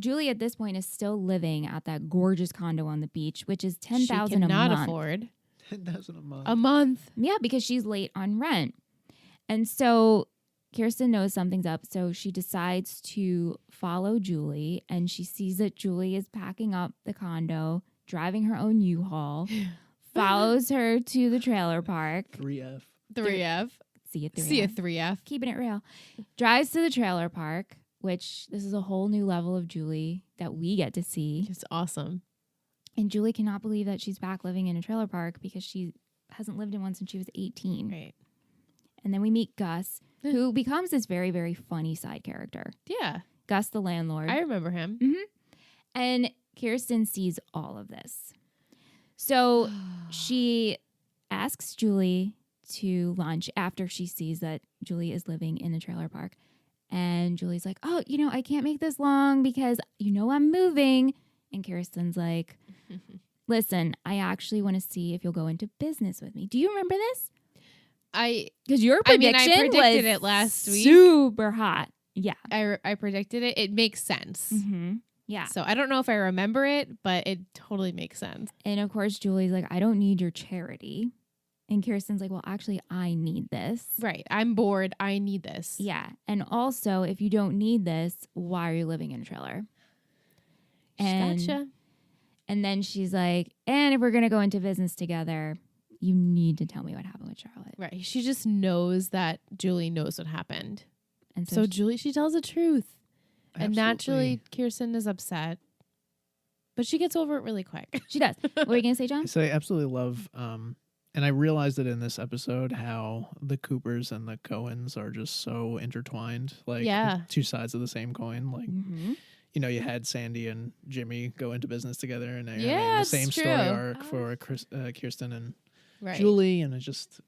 Julie at this point is still living at that gorgeous condo on the beach, which is $10,000 a She cannot month. afford 10,000 a month. a month. Yeah, because she's late on rent. And so Kirsten knows something's up, so she decides to follow Julie, and she sees that Julie is packing up the condo, driving her own U-Haul, follows her to the trailer park. 3F. 3F. See you 3F. See a 3F. Keeping it real. Drives to the trailer park, which this is a whole new level of Julie that we get to see. It's awesome. And Julie cannot believe that she's back living in a trailer park because she hasn't lived in one since she was 18. Right. And then we meet Gus, who becomes this very, very funny side character. Yeah. Gus, the landlord. I remember him. And Kirsten sees all of this. So she asks Julie to lunch after she sees that Julie is living in a trailer park. And Julie's like, oh, I can't make this long because I'm moving. And Kirsten's like, listen, I actually want to see if you'll go into business with me. Do you remember this? Because your prediction I predicted was it last week. super hot. Yeah. I predicted it. It makes sense. Mm-hmm. Yeah. So I don't know if I remember it, but it totally makes sense. And of course, Julie's like, I don't need your charity. And Kirsten's like, well, actually, I need this. Right. I'm bored. I need this. Yeah. And also, if you don't need this, why are you living in a trailer? And, Gotcha. and then she's like, and if we're going to go into business together, you need to tell me what happened with Charlotte. Right. She just knows that Julie knows what happened. And So Julie, she tells the truth. And Absolutely. naturally, Kirsten is upset. But she gets over it really quick. she does. What were you going to say, John? So I absolutely love, and I realized it in this episode how the Coopers and the Cohens are just so intertwined, like Yeah. two sides of the same coin. Like, Mm-hmm. you had Sandy and Jimmy go into business together, and they're Yeah, having the it's same true. story arc for Kirsten and Right. Julie, and it just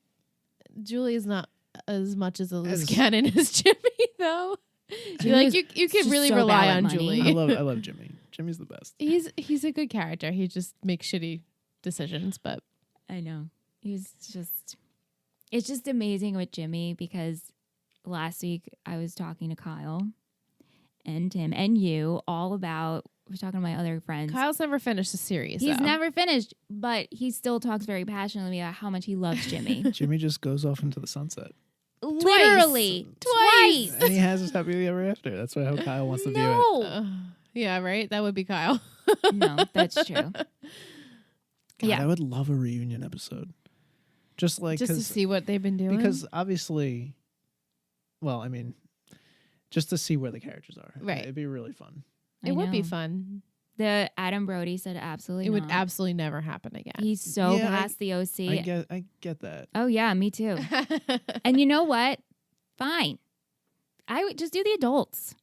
Julie is not as much as a loose As- cannon as Jimmy, though. You're Julie like, you can just really so rely bad at on money. Julie. I love Jimmy. Jimmy's the best. He's a good character. He just makes shitty decisions, but I know. It's just amazing with Jimmy because last week I was talking to Kyle and Tim and you all about, I was talking to my other friends. Kyle's never finished the series. He's though. never finished, but he still talks very passionately about how much he loves Jimmy. Jimmy just goes off into the sunset, Literally. Twice. and he has his happily ever after. That's how Kyle wants to view it. No. Yeah, right? That would be Kyle. No, that's true. God, Yeah. I would love a reunion episode, just like Just to 'cause- see what they've been doing. because obviously, well, I mean, just to see where the characters are, Right. It'd be really fun. it I would be know. fun. The Adam Brody said absolutely It would not. absolutely never happen again. He's so Yeah, past the OC. I get that. Oh, yeah, me too. And you know what? Fine. I would just do the adults.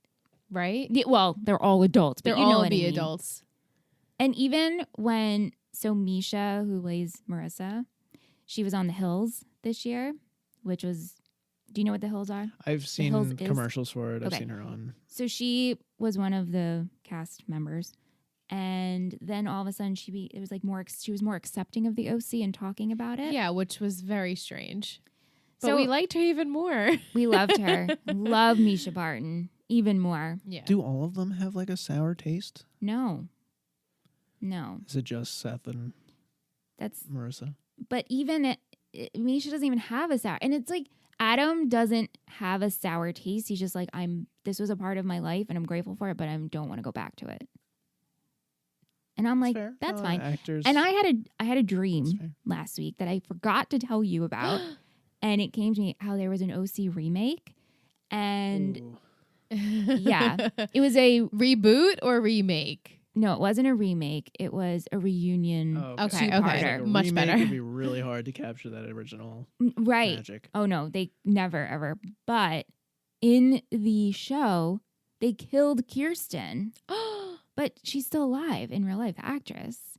right? Well, they're all adults, but They're you know all what I be mean. adults. And even when, so Misha, who plays Marissa, she was on The Hills this year, which was, do you know what The Hills are? I've Hills seen is- commercials for it. I've Okay. seen her on. So she was one of the cast members. And then all of a sudden she was more accepting of the OC and talking about it. Yeah, which was very strange. But So we liked her even more. we loved her. Love Misha Barton even more. Yeah. Do all of them have like a sour taste? No. Is it just Seth and That's, Marissa? but even Misha doesn't even have a sour. And it's like, Adam doesn't have a sour taste. He's just like, this was a part of my life and I'm grateful for it, but I don't want to go back to it. And I'm like, Fair. that's fine. Actors. And I had a That's dream fair. last week that I forgot to tell you about. And it came to me how there was an OC remake. And Ooh. yeah, it was a, Reboot or remake? no, it wasn't a remake. It was a reunion. Oh, Okay, It's okay. like a Much remake better. would be really hard to capture that original Right. magic. Oh, no, they never, ever. But in the show, they killed Kirsten, but she's still alive in real life, the actress.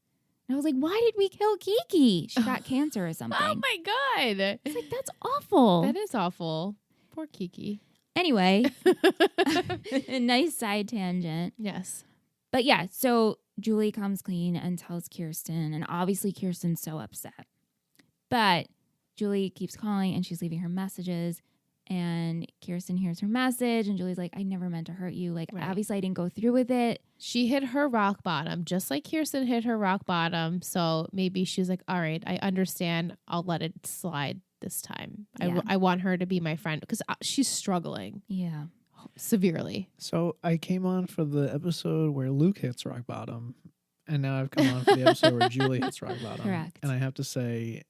And I was like, why did we kill Kiki? She got cancer or something. Oh my God. It's like, that's awful. That is awful. Poor Kiki. Anyway, a nice side tangent. Yes. But yeah, so Julie comes clean and tells Kirsten, and obviously Kirsten's so upset. But Julie keeps calling and she's leaving her messages, and Kirsten hears her message, and Julie's like, I never meant to hurt you. Like, Right. obviously I didn't go through with it. She hit her rock bottom, just like Kirsten hit her rock bottom. So maybe she was like, all right, I understand. I'll let it slide this time. Yeah. I want her to be my friend because she's struggling Yeah. severely. So I came on for the episode where Luke hits rock bottom, and now I've come on for the episode where Julie hits rock bottom. Correct. And I have to say,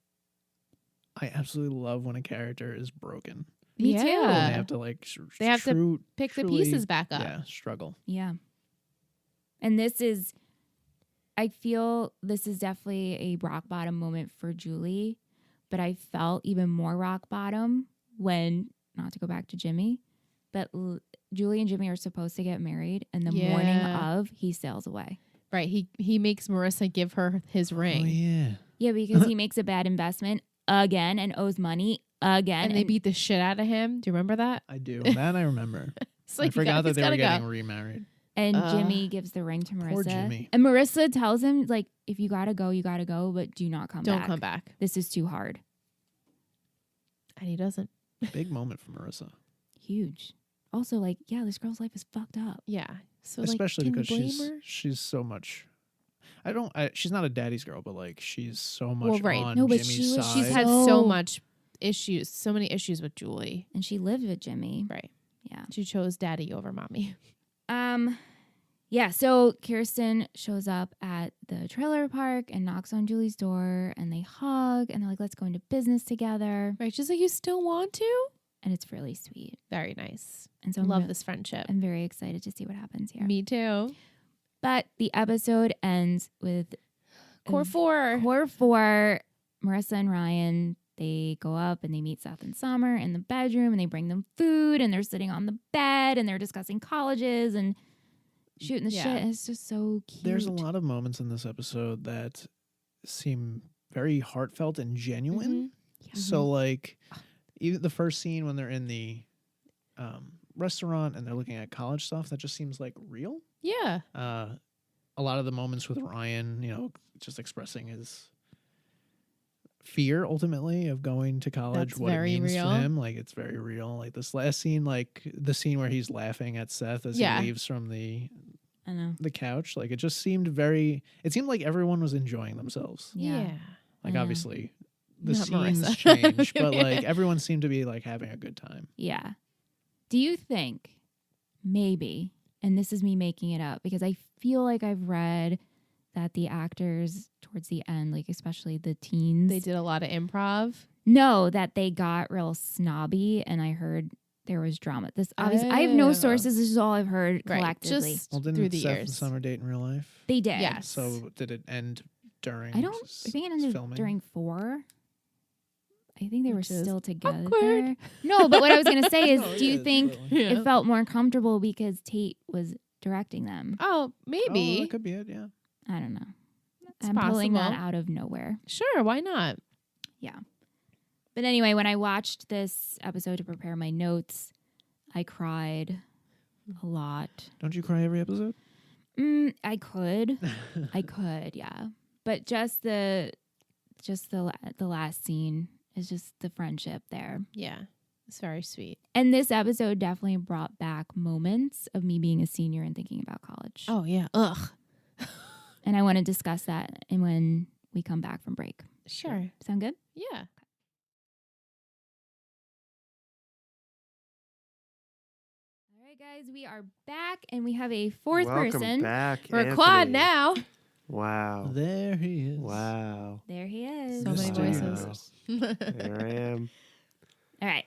I absolutely love when a character is broken. Me too. And they Yeah. have to like They have to pick the truly, pieces back up. Yeah, struggle. Yeah. And I feel this is definitely a rock bottom moment for Julie, but I felt even more rock bottom when, not to go back to Jimmy, but Julie and Jimmy are supposed to get married, and the morning of, he sails away. Right. He makes Marissa give her his ring. Oh yeah. Yeah, because he makes a bad investment again and owes money again. And they beat the shit out of him. Do you remember that? I do. That I remember. It's I like, forgot that he's they were gotta getting go. remarried. And Jimmy gives the ring to Marissa. Poor Jimmy. And Marissa tells him, like, if you gotta go, you gotta go, but do not come back. Don't come back. This is too hard. And he doesn't. Big moment for Marissa. Huge. Also, like, yeah, this girl's life is fucked up. Yeah. So Especially like, because can you blame her? she's so much. She's not a daddy's girl, but like she's so much Well, right. on No, but Jimmy's side. She's had so much issues, so many issues with Julie. And she lived with Jimmy. Right. Yeah. She chose daddy over mommy. Yeah, so Kirsten shows up at the trailer park and knocks on Julie's door, and they hug, and they're like, let's go into business together. Right. She's like, you still want to? And it's really sweet. Very nice. And so Love this friendship. I'm very excited to see what happens here. Me too. But the episode ends with Core 4. Core 4, Marissa and Ryan, they go up and they meet Seth and Summer in the bedroom, and they bring them food, and they're sitting on the bed, and they're discussing colleges and shooting the Yeah. shit. And it's just so cute. There's a lot of moments in this episode that seem very heartfelt and genuine. So like even the first scene when they're in the restaurant and they're looking at college stuff, that just seems like real. Yeah. A lot of the moments with Ryan, just expressing his fear ultimately of going to college, That's what it very means real. to him. Like it's very real. Like this last scene, like the scene where he's laughing at Seth as Yeah. he leaves from the I know. couch. Like it just seemed it seemed like everyone was enjoying themselves. Yeah. Like I know. obviously the Not scenes Marissa. change, but like everyone seemed to be like having a good time. Yeah. Do you think maybe, and this is me making it up, because I feel like I've read that the actors towards the end, like especially the teens, They did a lot of improv. know that they got real snobby, and I heard there was drama. This obviously, I have no Oh. sources. This is all I've heard Right. collectively. Just Well, didn't through the Seth and years. Summer date in real life? They did. Yes. So did it end during? I think it ended filming? during 4. I think they were Which is still together. awkward. No, but what I was going to say is, Oh, do you yeah, think really. it felt more comfortable because Tate was directing them? Oh, Oh, maybe. that could be it. Yeah. I don't know. It's I'm pulling that possible. out of nowhere. Sure, why not? Yeah. But anyway, when I watched this episode to prepare my notes, I cried a lot. Don't you cry every episode? I could. I could, yeah. But just the last scene is just the friendship there. Yeah. It's very sweet. And this episode definitely brought back moments of me being a senior and thinking about college. Oh, yeah. Ugh. And I want to discuss that and when we come back from break. Sure. Sound good? Yeah. All right, guys, we are back and we have a fourth Welcome person. back, We're quad Anthony. now. Wow. There he is. Wow. There he is. So many Mr. voices. There I am. All right.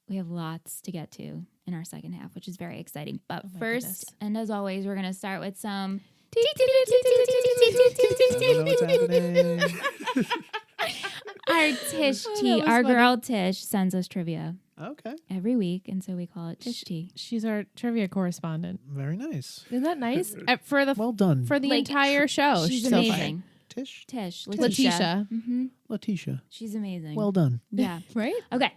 We have lots to get to in our second half, which is very exciting. But Oh my first, goodness. and as always, we're going to start with some. I don't know what's happening. Our Tish Oh, Tea, that was our funny. girl Tish, sends us trivia Okay. every week, and so we call it Tish Tea. She's our trivia correspondent. Very nice. Isn't that nice? For the Well done. for the Like, entire show. She's so far. amazing. Tish. Tish, Letitia. Mm-hmm. Letitia. She's amazing. Well done. yeah. Right? Okay.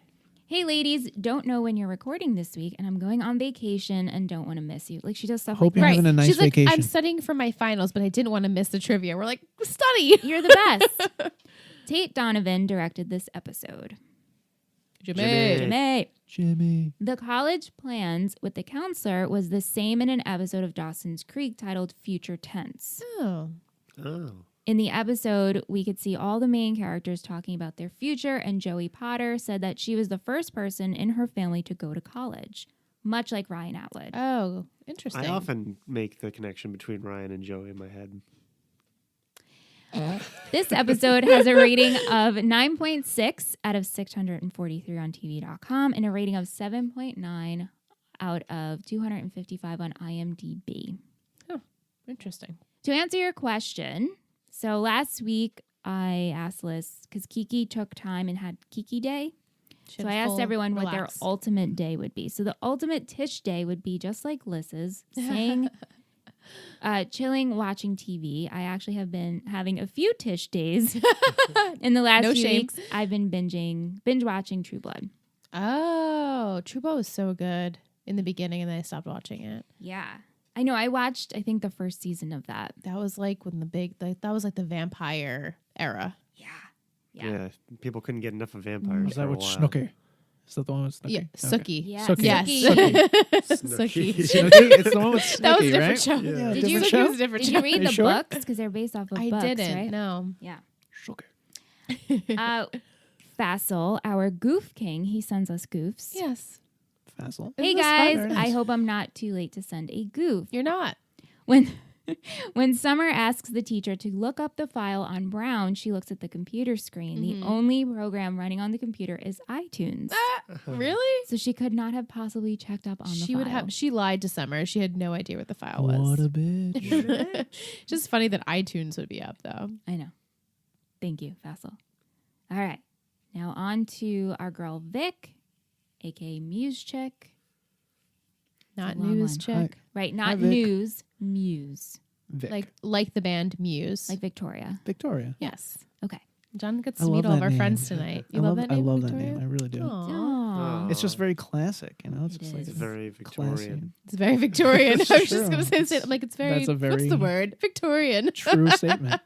Hey, ladies, don't know when you're recording this week, and I'm going on vacation and don't want to miss you. Like, she does stuff Hope like you're that. having a nice She's like, vacation. I'm studying for my finals, but I didn't want to miss the trivia. We're like, study. You're the best. Tate Donovan directed this episode. Jimmy. Jimmy. Jimmy. The college plans with the counselor was the same in an episode of Dawson's Creek titled Future Tense. Oh. Oh. In the episode, we could see all the main characters talking about their future, and Joey Potter said that she was the first person in her family to go to college, much like Ryan Atwood. Oh, interesting. I often make the connection between Ryan and Joey in my head. This episode has a rating of 9.6 out of 643 on TV.com and a rating of 7.9 out of 255 on IMDb. Interesting. To answer your question, so last week I asked Liz, because Kiki took time and had Kiki Day. So I asked everyone what their ultimate day would be. So the ultimate Tish Day would be just like Liz's, saying, chilling, watching TV. I actually have been having a few Tish days in the last few weeks. I've been binge watching True Blood. Oh, True Blood was so good in the beginning, and then I stopped watching it. Yeah. I know. I watched, I think, the first season of that. That was like when that was like the vampire era. Yeah. People couldn't get enough of vampires. Was that for a with while. Snooki? Is that the one with Snooki? Yeah, Okay. Sookie. Yes. Sookie. Yes. Snooki. Snooki. It's the one with Snooki, That was a different right? show. Yeah, Did you- different Sookie show? was a different Did show. you read Are you the sure? books? Because they're based off of I books, didn't. right? No. Yeah. Snooki. Fassel, our goof king, he sends us goofs. Yes. Fassel. Hey Isn't this guys, fun? Very nice. I hope I'm not too late to send a goof. You're not. When Summer asks the teacher to look up the file on Brown, she looks at the computer screen. The only program running on the computer is iTunes. Really? So she could not have possibly checked up on the She file. would have. She lied to Summer. She had no idea what the file was. What a bitch. Just funny that iTunes would be up though. I know. Thank you, Fassel. All right. Now on to our girl Vic, aka Muse Chick. Not long news one. chick. Right, Hi, not Vic. news, Muse. Vic. Like the band Muse. Like Victoria. Victoria. yes. Okay. John gets I to meet love all of that our name. friends tonight. You I love that name? I love Victoria? that name. I really do. Aw. Aw. It's just very classic, you know? It's It just like is. It's very classy. Victorian. It's very Victorian. I was It's just gonna true. say it. Like it's very. That's a What's the very word? Victorian. True statement.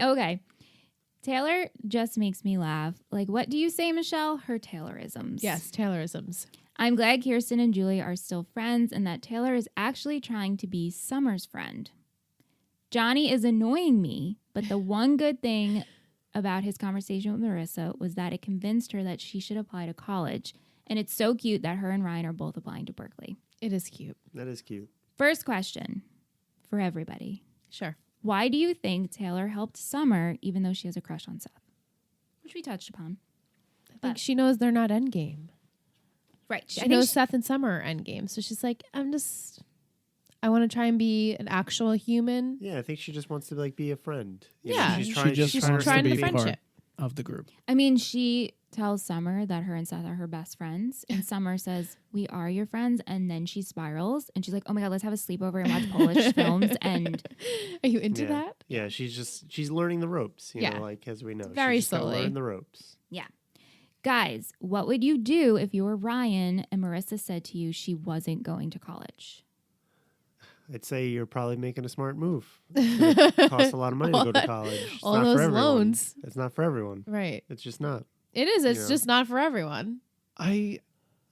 Okay. Taylor just makes me laugh. Like, what do you say, Michelle? Her Taylorisms. Yes, Taylorisms. I'm glad Kirsten and Julie are still friends and that Taylor is actually trying to be Summer's friend. Johnny is annoying me, but the one good thing about his conversation with Marissa was that it convinced her that she should apply to college. And it's so cute that her and Ryan are both applying to Berkeley. It is cute. That is cute. First question for everybody. Sure. Why do you think Taylor helped Summer even though she has a crush on Seth? Which we touched upon. I think she knows they're not endgame. Right. She knows Seth and Summer are endgame. So she's like, I want to try and be an actual human. Yeah, I think she just wants to be a friend. You know, Yeah. she's She trying. just she's wants trying to to be friendship. part of the group. I mean, she tells Summer that her and Seth are her best friends. And Summer says, we are your friends. And then she spirals. And she's like, oh my God, let's have a sleepover and watch Polish films. And Are you into yeah. that? Yeah, she's learning the ropes. You Yeah. know, like as we know, Very she's just gotta slowly. learn the ropes. guys, what would you do if you were Ryan and Marissa said to you she wasn't going to college? I'd say you're probably making a smart move. It's gonna cost a lot of money to go to college. It's all not those for everyone. loans. It's not for everyone. Right. It's just not. It is. It's Yeah. just not for everyone. I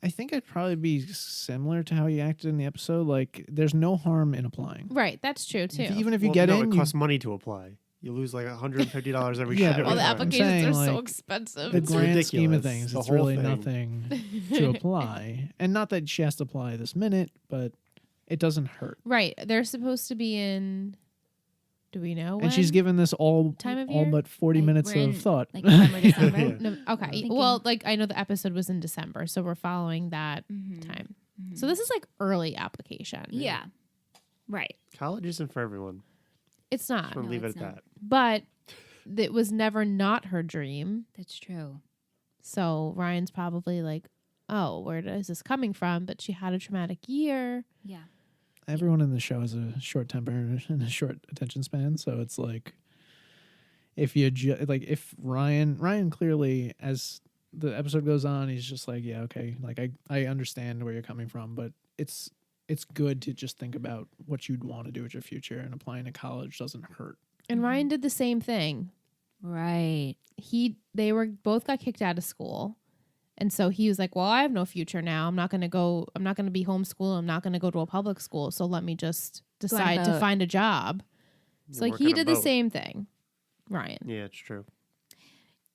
think I'd probably be similar to how you acted in the episode. Like, there's no harm in applying. Right. That's true too. Even if you Well, get no, in, it you- costs money to apply. You lose like $150 every Yeah, shot. but all the I'm applications saying, are so like, expensive. the It's grand scheme of ridiculous, things, the it's whole really thing. nothing to apply. And not that she has to apply this minute, but it doesn't hurt. Right. They're supposed to be in. Do we know? And she's when? given this all Time of all year? but 40 Like, minutes we're in, of thought. like November, December. Yeah. No, okay. Thinking- Well, like I know the episode was in December, so we're following that Mhm. time. Mhm. So this is like early application. Yeah. Right. College isn't for everyone. It's I'm not. gonna No, leave it it's at not. that. But it was never not her dream. That's true. So Ryan's probably like, oh, where is this coming from? But she had a traumatic year. Yeah. Everyone in the show has a short temper and a short attention span, so it's like if you if Ryan clearly, as the episode goes on, he's just like, yeah, okay, like I understand where you're coming from, but it's good to just think about what you'd want to do with your future, and applying to college doesn't hurt. And Ryan did the same thing. Right. They were both got kicked out of school. And so he was like, well, I have no future now. I'm not going to be homeschooled. I'm not going to go to a public school. So let me just decide to vote. find a job. So like he did the same thing, Ryan. Yeah, it's true.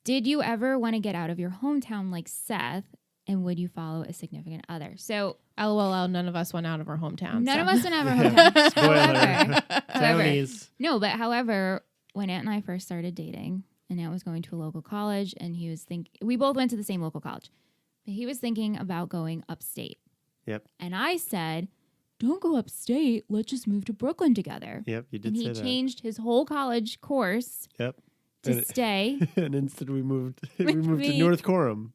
Did you ever want to get out of your hometown like Seth? And would you follow a significant other? So, LOL, none of us went out of our hometown. None of us went out of our hometown. However, however, when Aunt and I first started dating, and Aunt was going to a local college, and he was we both went to the same local college, but he was thinking about going upstate. Yep. And I said, don't go upstate. Let's just move to Brooklyn together. Yep, you did and say that. he changed his whole college course. Yep. To stay. And instead we moved to North Coram.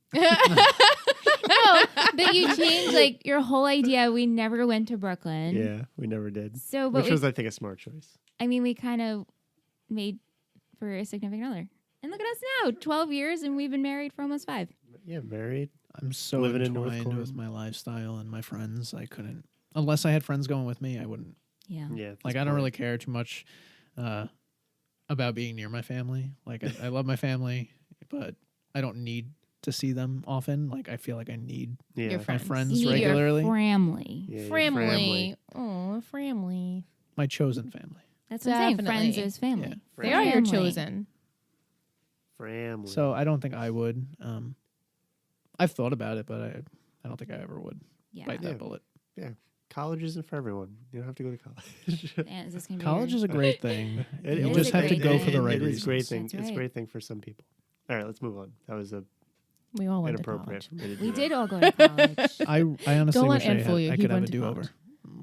No, but you changed like your whole idea. We never went to Brooklyn. Yeah, we never did. So, but which was, I think, a smart choice. I mean, we kind of made for a significant other. And look at us now, 12 years, and we've been married for almost 5. Yeah, married. I'm so living entwined with my lifestyle and my friends. I couldn't, unless I had friends going with me, I wouldn't. Yeah. Yeah. Like, I don't really care too much about being near my family. Like, I love my family, but I don't need to see them often. Like, I feel like I need your my friends you need regularly. Your family. Yeah, family. Oh, family. My chosen family. That's what I'm saying. Friends is family. Yeah. They are your chosen. Family. So I don't think I would. I've thought about it, but I don't think I ever would bite that bullet. Yeah. College isn't for everyone. You don't have to go to college. And is this gonna be College is a great thing. You is just a have to great go thing. for the right It is a reasons. great thing. That's It's a right. great thing for some people. All right, let's move on. That was We all went to inappropriate college. for me to do We that. did all go to college. I honestly Don't let wish I, Ed fool you. I He could have a went to do-over. college.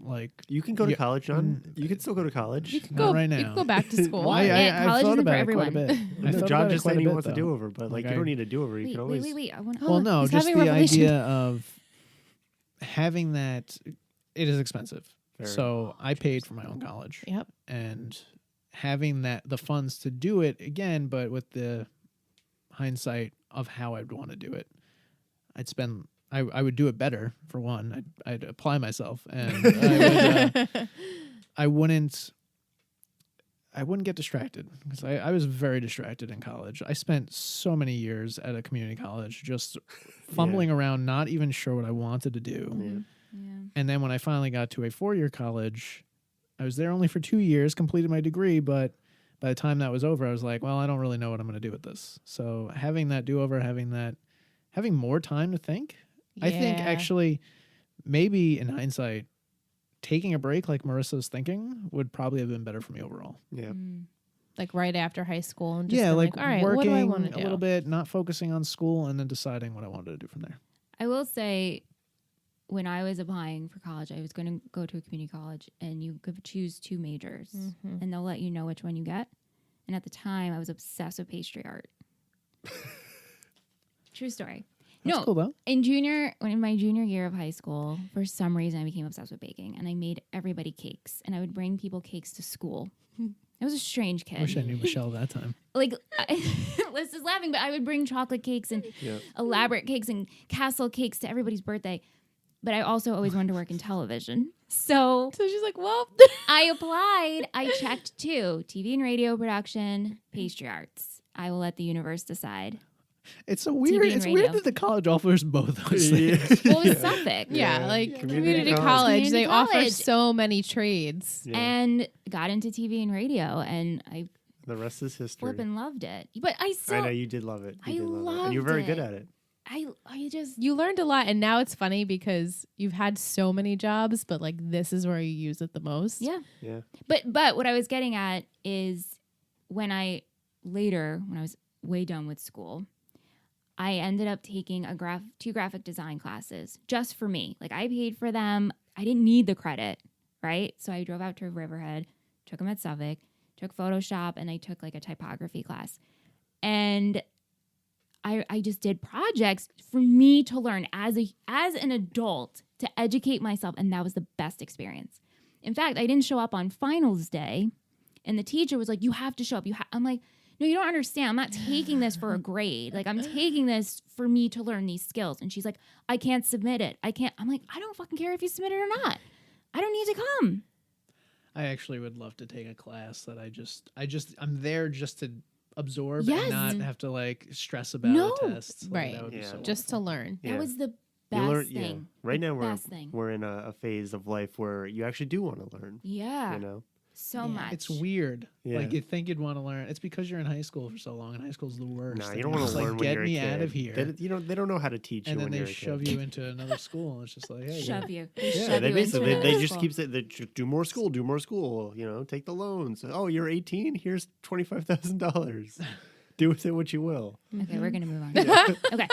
Like, You can go to Yeah, college, John. You can still go to college. You can Not go right You now. can go back to school. Why? I've College thought isn't about for it quite a everyone. bit. No, I've thought John about it just quite said a he bit, wants a though. do-over, but Like, you don't need a do-over. You can always. Wait. I want Well, no, He's just having a the revelation. idea of having that. It is expensive. Very. So I paid for my own college. Yep. And having the funds to do it again, but with the hindsight of how I'd want to do it, I would do it better, for one. I'd apply myself, and I wouldn't get distracted, because I was very distracted in college. I spent so many years at a community college just fumbling around, not even sure what I wanted to do. Yeah. And then when I finally got to a 4-year college, I was there only for 2 years, completed my degree, but by the time that was over, I was like, well, I don't really know what I'm going to do with this. So having that do-over, having more time to think, I think Yeah. actually maybe in hindsight, taking a break like Marissa's thinking would probably have been better for me overall. Yeah. Like right after high school, and just Yeah, been like all right, working what do I want to a do? little bit, not focusing on school, and then deciding what I wanted to do from there. I will say, when I was applying for college, I was going to go to a community college, and you could choose 2 majors, and they'll let you know which one you get. And at the time, I was obsessed with pastry art. True story. That's No, cool though. in my junior year of high school, for some reason, I became obsessed with baking, and I made everybody cakes, and I would bring people cakes to school. I was a strange kid. I wish I knew Michelle that time. Like, Liz is laughing, but I would bring chocolate cakes and elaborate cakes and castle cakes to everybody's birthday. But I also always wanted to work in television. So she's like, well, I applied. I checked 2, TV and radio production, pastry arts. I will let the universe decide. It's so weird. and It's radio. weird that the college offers both those things. Well, it was Suffolk. yeah, like Community community college, college. they Community offer college. so many trades. Yeah. And got into TV and radio, and I The rest is history. flipping loved it. But I I still, know you did love it. You I did love it. And you're very loved good it. at it. I just, You learned a lot, and now it's funny because you've had so many jobs, but like this is where you use it the most. yeah. Yeah. But what I was getting at is when I was way done with school, I ended up taking 2 graphic design classes just for me. Like, I paid for them. I didn't need the credit, right? So I drove out to Riverhead, took them at Suffolk, took Photoshop, and I took like a typography class. And I just did projects for me to learn as an adult, to educate myself, and that was the best experience. In fact, I didn't show up on finals day, and the teacher was like, "You have to show up." I'm like, "No, you don't understand. I'm not taking this for a grade. Like, I'm taking this for me to learn these skills." And she's like, "I can't submit it. I can't." I'm like, "I don't fucking care if you submit it or not. I don't need to come." I actually would love to take a class that I'm there just to absorb Yes. and not have to like stress about No. a test. Like, Right. that would be Yeah. so Just to awesome. learn. Yeah. That was the You best learn- thing. Right The now best thing. we're in a phase of life where you actually do want to learn. Yeah. You know, so much. It's weird. Yeah. Like, you think you'd want to learn. It's because you're in high school for so long, and high school's the worst. Nah, And you don't you're want just to learn like, when get you're a me kid. out of here. They don't know how to teach you And then when they you're a shove kid. you into another school. And it's just like, hey, Shove you. Yeah, they basically they just keep saying, do more school, do more school. You know, take the loans. Oh, you're 18. Here's $25,000. Do with it what you will. Okay, we're going to move on. Okay.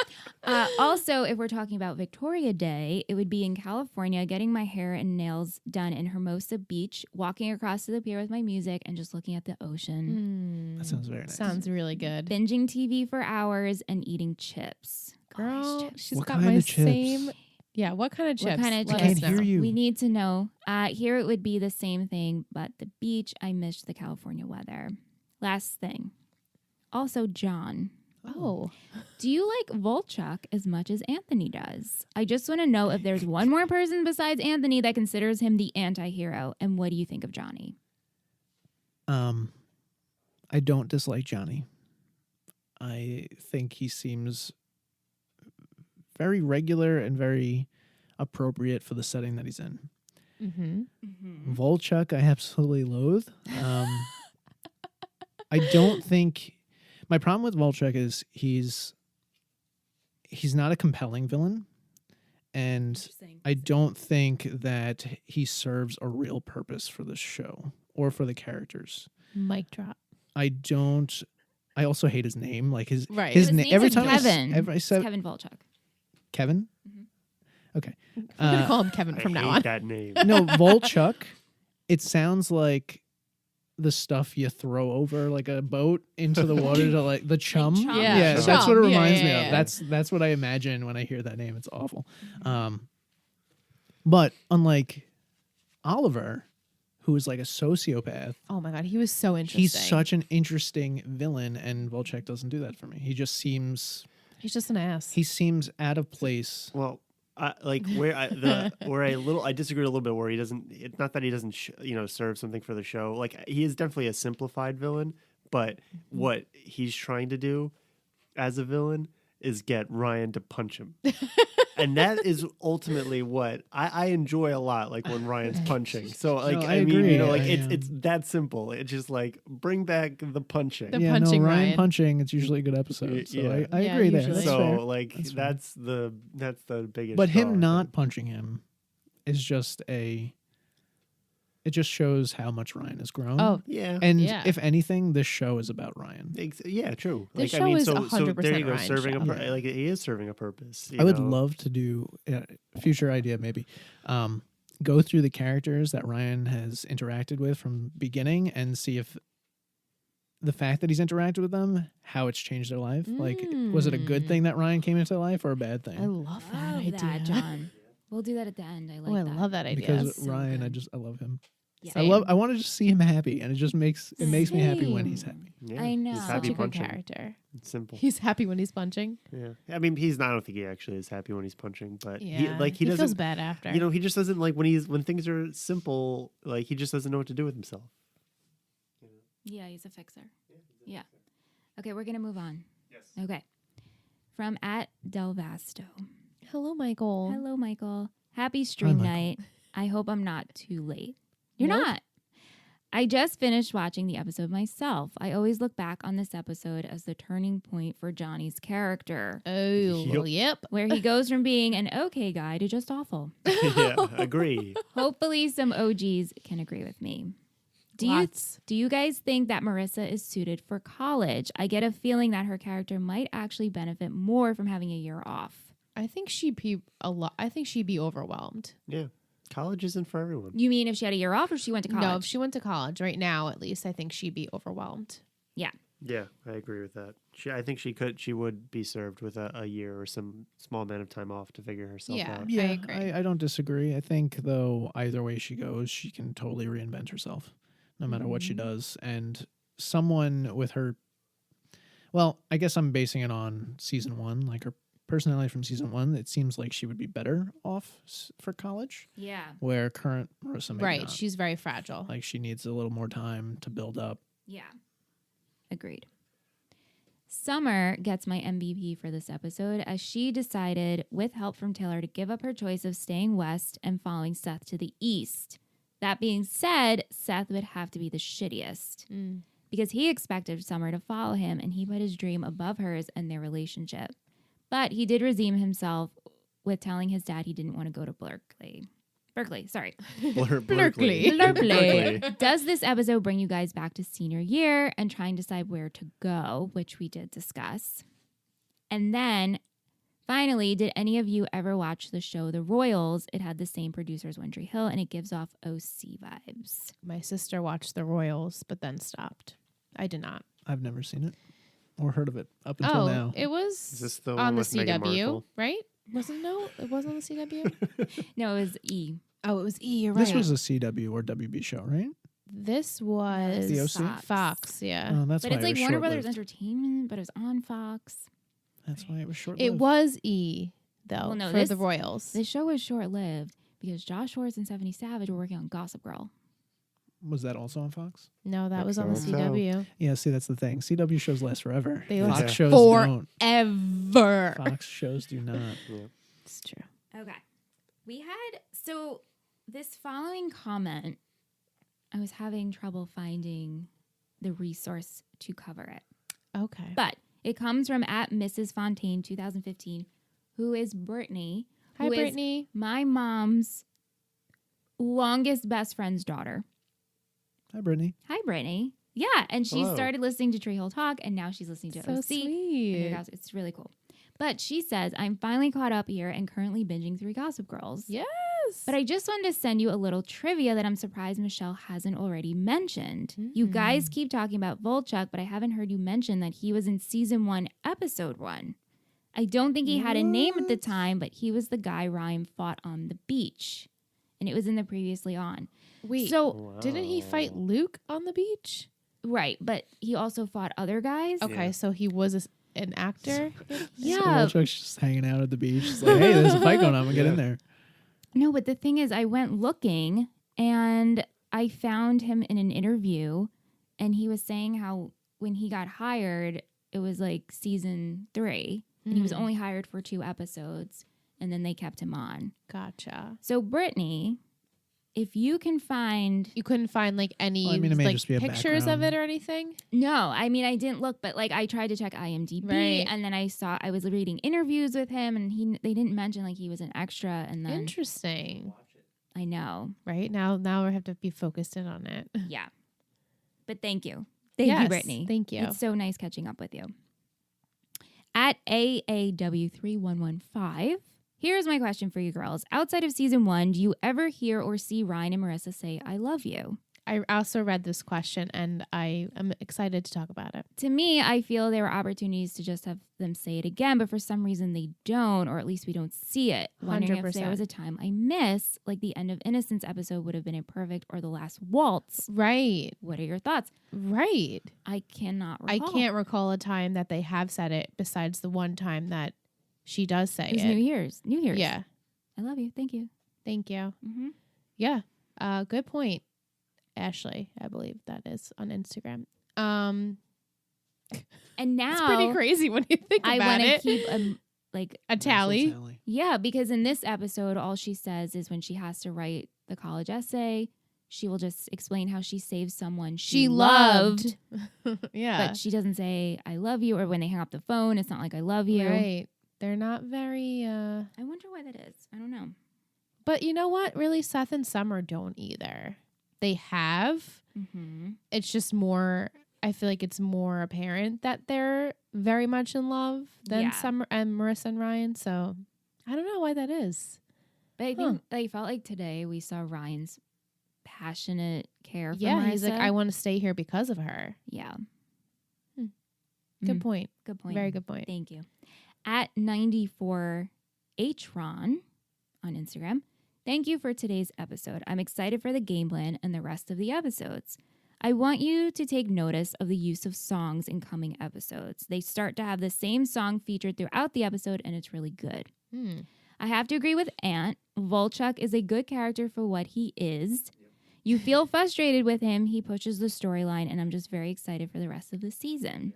Also, if we're talking about Victoria Day, it would be in California, getting my hair and nails done in Hermosa Beach, walking across to the pier with my music, and just looking at the ocean. that sounds very nice. Sounds really good. Binging TV for hours and eating chips. Girl, Always chips. she's What got kind my of chips? same. Yeah, what kind of chips? What kind of Let chips? us Can't hear know. you. We need to know. Here it would be the same thing, but the beach, I miss the California weather. Last thing. Also, John. Oh, Do you like Volchuk as much as Anthony does? I just want to know if there's one more person besides Anthony that considers him the anti-hero, and what do you think of Johnny? I don't dislike Johnny. I think he seems very regular and very appropriate for the setting that he's in. Volchuk, I absolutely loathe. I don't think my problem with Volchuk is he's not a compelling villain, and I don't think that he serves a real purpose for the show or for the characters. mic drop. I also hate his name. Like his Right. his His name name's every like time Kevin. I It's said Kevin Volchuk. Kevin. Okay. We're gonna call him Kevin from I now hate on. that name. No, Volchuk. It sounds like the stuff you throw over like a boat into the water to like the chum. chum. Yeah, that's chum. what it Yeah, reminds me yeah, of. yeah. That's what I imagine when I hear that name. It's awful. But unlike Oliver, who is like a sociopath, Oh my god, he was so interesting. he's such an interesting villain, and Volchuk doesn't do that for me. He's just an ass. he seems out of place. Well, I disagree a little bit where he doesn't. It's not that he doesn't serve something for the show. Like, he is definitely a simplified villain, but what he's trying to do as a villain is get Ryan to punch him. And that is ultimately what I enjoy a lot, like when Ryan's punching. So like, No, I I mean, agree. it's that simple. It's just like, bring back the punching. The Yeah, punching no, Ryan Ryan. punching. It's usually a good episode. So Yeah. I Yeah, agree there. usually. That's so fair. like That's fair. that's the biggest. But draw, I him not think. punching him is just it just shows how much Ryan has grown. Oh, Yeah. and yeah. if anything, this show is about Ryan. Yeah, true. This Like, show is so 100% there you go, Ryan's serving show. like he is serving a purpose. I would know? love to do future idea maybe. Go through the characters that Ryan has interacted with from beginning and see if the fact that he's interacted with them, how it's changed their life. Like, was it a good thing that Ryan came into life or a bad I thing? love that Love idea. that, John. We'll do that at the end. I like Oh, I that. love that idea. Because so Ryan, good. I love him. Yeah. I want to just see him happy, and it makes me happy when he's happy. Yeah, I know. He's Such happy a good punching. character. It's simple. He's happy when he's punching. Yeah. I mean, I don't think he actually is happy when he's punching, but Yeah, he doesn't. feels bad after. He just doesn't like when things are simple. Like, he just doesn't know what to do with himself. Yeah, he's a fixer. Yeah. Okay, we're gonna move on. Yes. Okay. From @Delvasto. Hello, Michael. Hello, Michael. Happy stream Michael. night. I hope I'm not too late. You're Nope. not. I just finished watching the episode myself. I always look back on this episode as the turning point for Johnny's character, Oh, Yep. yep. where he goes from being an okay guy to just awful. Yeah, agree. Hopefully some OGs can agree with me. Lots. Do you guys think that Marissa is suited for college? I get a feeling that her character might actually benefit more from having a year off. I think she'd be I think she'd be overwhelmed. Yeah, college isn't for everyone. You mean if she had a year off or she went to college? No, if she went to college right now, at least, I think she'd be overwhelmed. Yeah. Yeah, I agree with that. I think she would be served with a year or some small amount of time off to figure herself Yeah. out. Yeah, agree. I don't disagree. I think though either way she goes, she can totally reinvent herself, no matter what she does. And someone with her, well, I guess I'm basing it on season 1, like her personality from season 1. It seems like she would be better off for college, Yeah. where current Marissa maybe Right. not. She's very fragile. Like she needs a little more time to build up. Yeah. Agreed. Summer gets my MVP for this episode as she decided, with help from Taylor, to give up her choice of staying west and following Seth to the east. That being said, Seth would have to be the shittiest because he expected Summer to follow him and he put his dream above hers and their relationship. But he did redeem himself with telling his dad he didn't want to go to Berkeley. Berkeley. Does this episode bring you guys back to senior year and try and decide where to go, which we did discuss? And then, finally, did any of you ever watch the show The Royals? It had the same producers, One Tree Hill, and it gives off OC vibes. My sister watched The Royals, but then stopped. I did not. I've never seen it or heard of it up until now. It Is was this the on one the with Meghan CW, Markle? right? It wasn't on the CW? No, it was E. Oh, it was E, you're right. This was a CW or WB show, right? This was The OC? Fox, yeah. Oh, that's But why it's it like was Warner Brothers short-lived. Entertainment, but it was on Fox. That's why it was short. It was E, though, Well, no, for this- The Royals. This show was short-lived because Josh Schwartz and Stephanie Savage were working on Gossip Girl. Was that also on Fox? No, that Think was on the so. CW. Yeah, see, that's the thing. CW shows last forever. They Fox last shows don't. Ever. Fox shows do not. It's true. Okay. We had, so this following comment, I was having trouble finding the resource to cover it. Okay. But it comes from at Mrs. Fontaine 2015, who is Brittany. Hi, who is Brittany. my mom's longest best friend's daughter. Hi, Brittany. Hi, Brittany. Yeah, and she Hello. started listening to Tree Hill Talk, and now she's listening to So OC. sweet. It's really cool. But she says, I'm finally caught up here and currently binging 3 Gossip Girls. Yes. But I just wanted to send you a little trivia that I'm surprised Michelle hasn't already mentioned. You guys keep talking about Volchuk, but I haven't heard you mention that he was in season 1, episode 1. I don't think he had a name at the time, but he was the guy Ryan fought on the beach. And it was in the previously on. Wait, So, didn't he fight Luke on the beach? right, but he also fought other guys. Okay, Yeah. so he was an actor. Yeah. So Wolchuk's just hanging out at the beach. It's like, hey, there's a fight going on. We'll get in there. No, but the thing is, I went looking and I found him in an interview, and he was saying how when he got hired, it was like season 3, and he was only hired for 2 episodes, and then they kept him on. Gotcha. So, Brittany, if you can find, You couldn't find like any Well, I mean, it may like just be a pictures of background. it or anything. no, I mean, I didn't look, but like I tried to check IMDb, Right. and then I was reading interviews with him, and they didn't mention like he was an extra, and then Interesting. I know, Right now we have to be focused in on it. yeah. But thank you. Thank you, Yes, Brittany. thank you. It's so nice catching up with you. At AAW3115, here's my question for you girls. Outside of season 1, do you ever hear or see Ryan and Marissa say, I love you? I also read this question and I am excited to talk about it. To me, I feel there are opportunities to just have them say it again, but for some reason they don't, or at least we don't see it. Wondering if there 100%. was a time I miss, like the end of Innocence episode would have been imperfect, or the last waltz. Right. What are your thoughts? Right. I cannot I recall. can't recall a time that they have said it besides the one time that she does say It was it. New Year's. New Year's. Yeah. I love you. Thank you. Thank you. Mm-hmm. Yeah. Good point. Ashley, I believe that is on Instagram. And now It's pretty crazy when you think I about want to it. keep a tally. Yeah, because in this episode, all she says is when she has to write the college essay, she will just explain how she saved someone She loved. Yeah. but she doesn't say I love you. Or when they hang up the phone, it's not like I love you. Right. They're not very. I wonder why that is. I don't know. But you know what? Really, Seth and Summer don't either. They have. Mm-hmm. It's just more. I feel like it's more apparent that they're very much in love than Yeah. Summer and Marissa and Ryan. So I don't know why that is. But I think I felt like today we saw Ryan's passionate care for Yeah, he's like, Marissa. I want to stay here because of her. Yeah. Good Mm. point. Good point. Very good point. Thank you. At 94HRon on Instagram, thank you for today's episode. I'm excited for the game plan and the rest of the episodes. I want you to take notice of the use of songs in coming episodes. They start to have the same song featured throughout the episode, and it's really good. I have to agree with Ant. Volchuk is a good character for what he is. You feel frustrated with him. He pushes the storyline, and I'm just very excited for the rest of the season.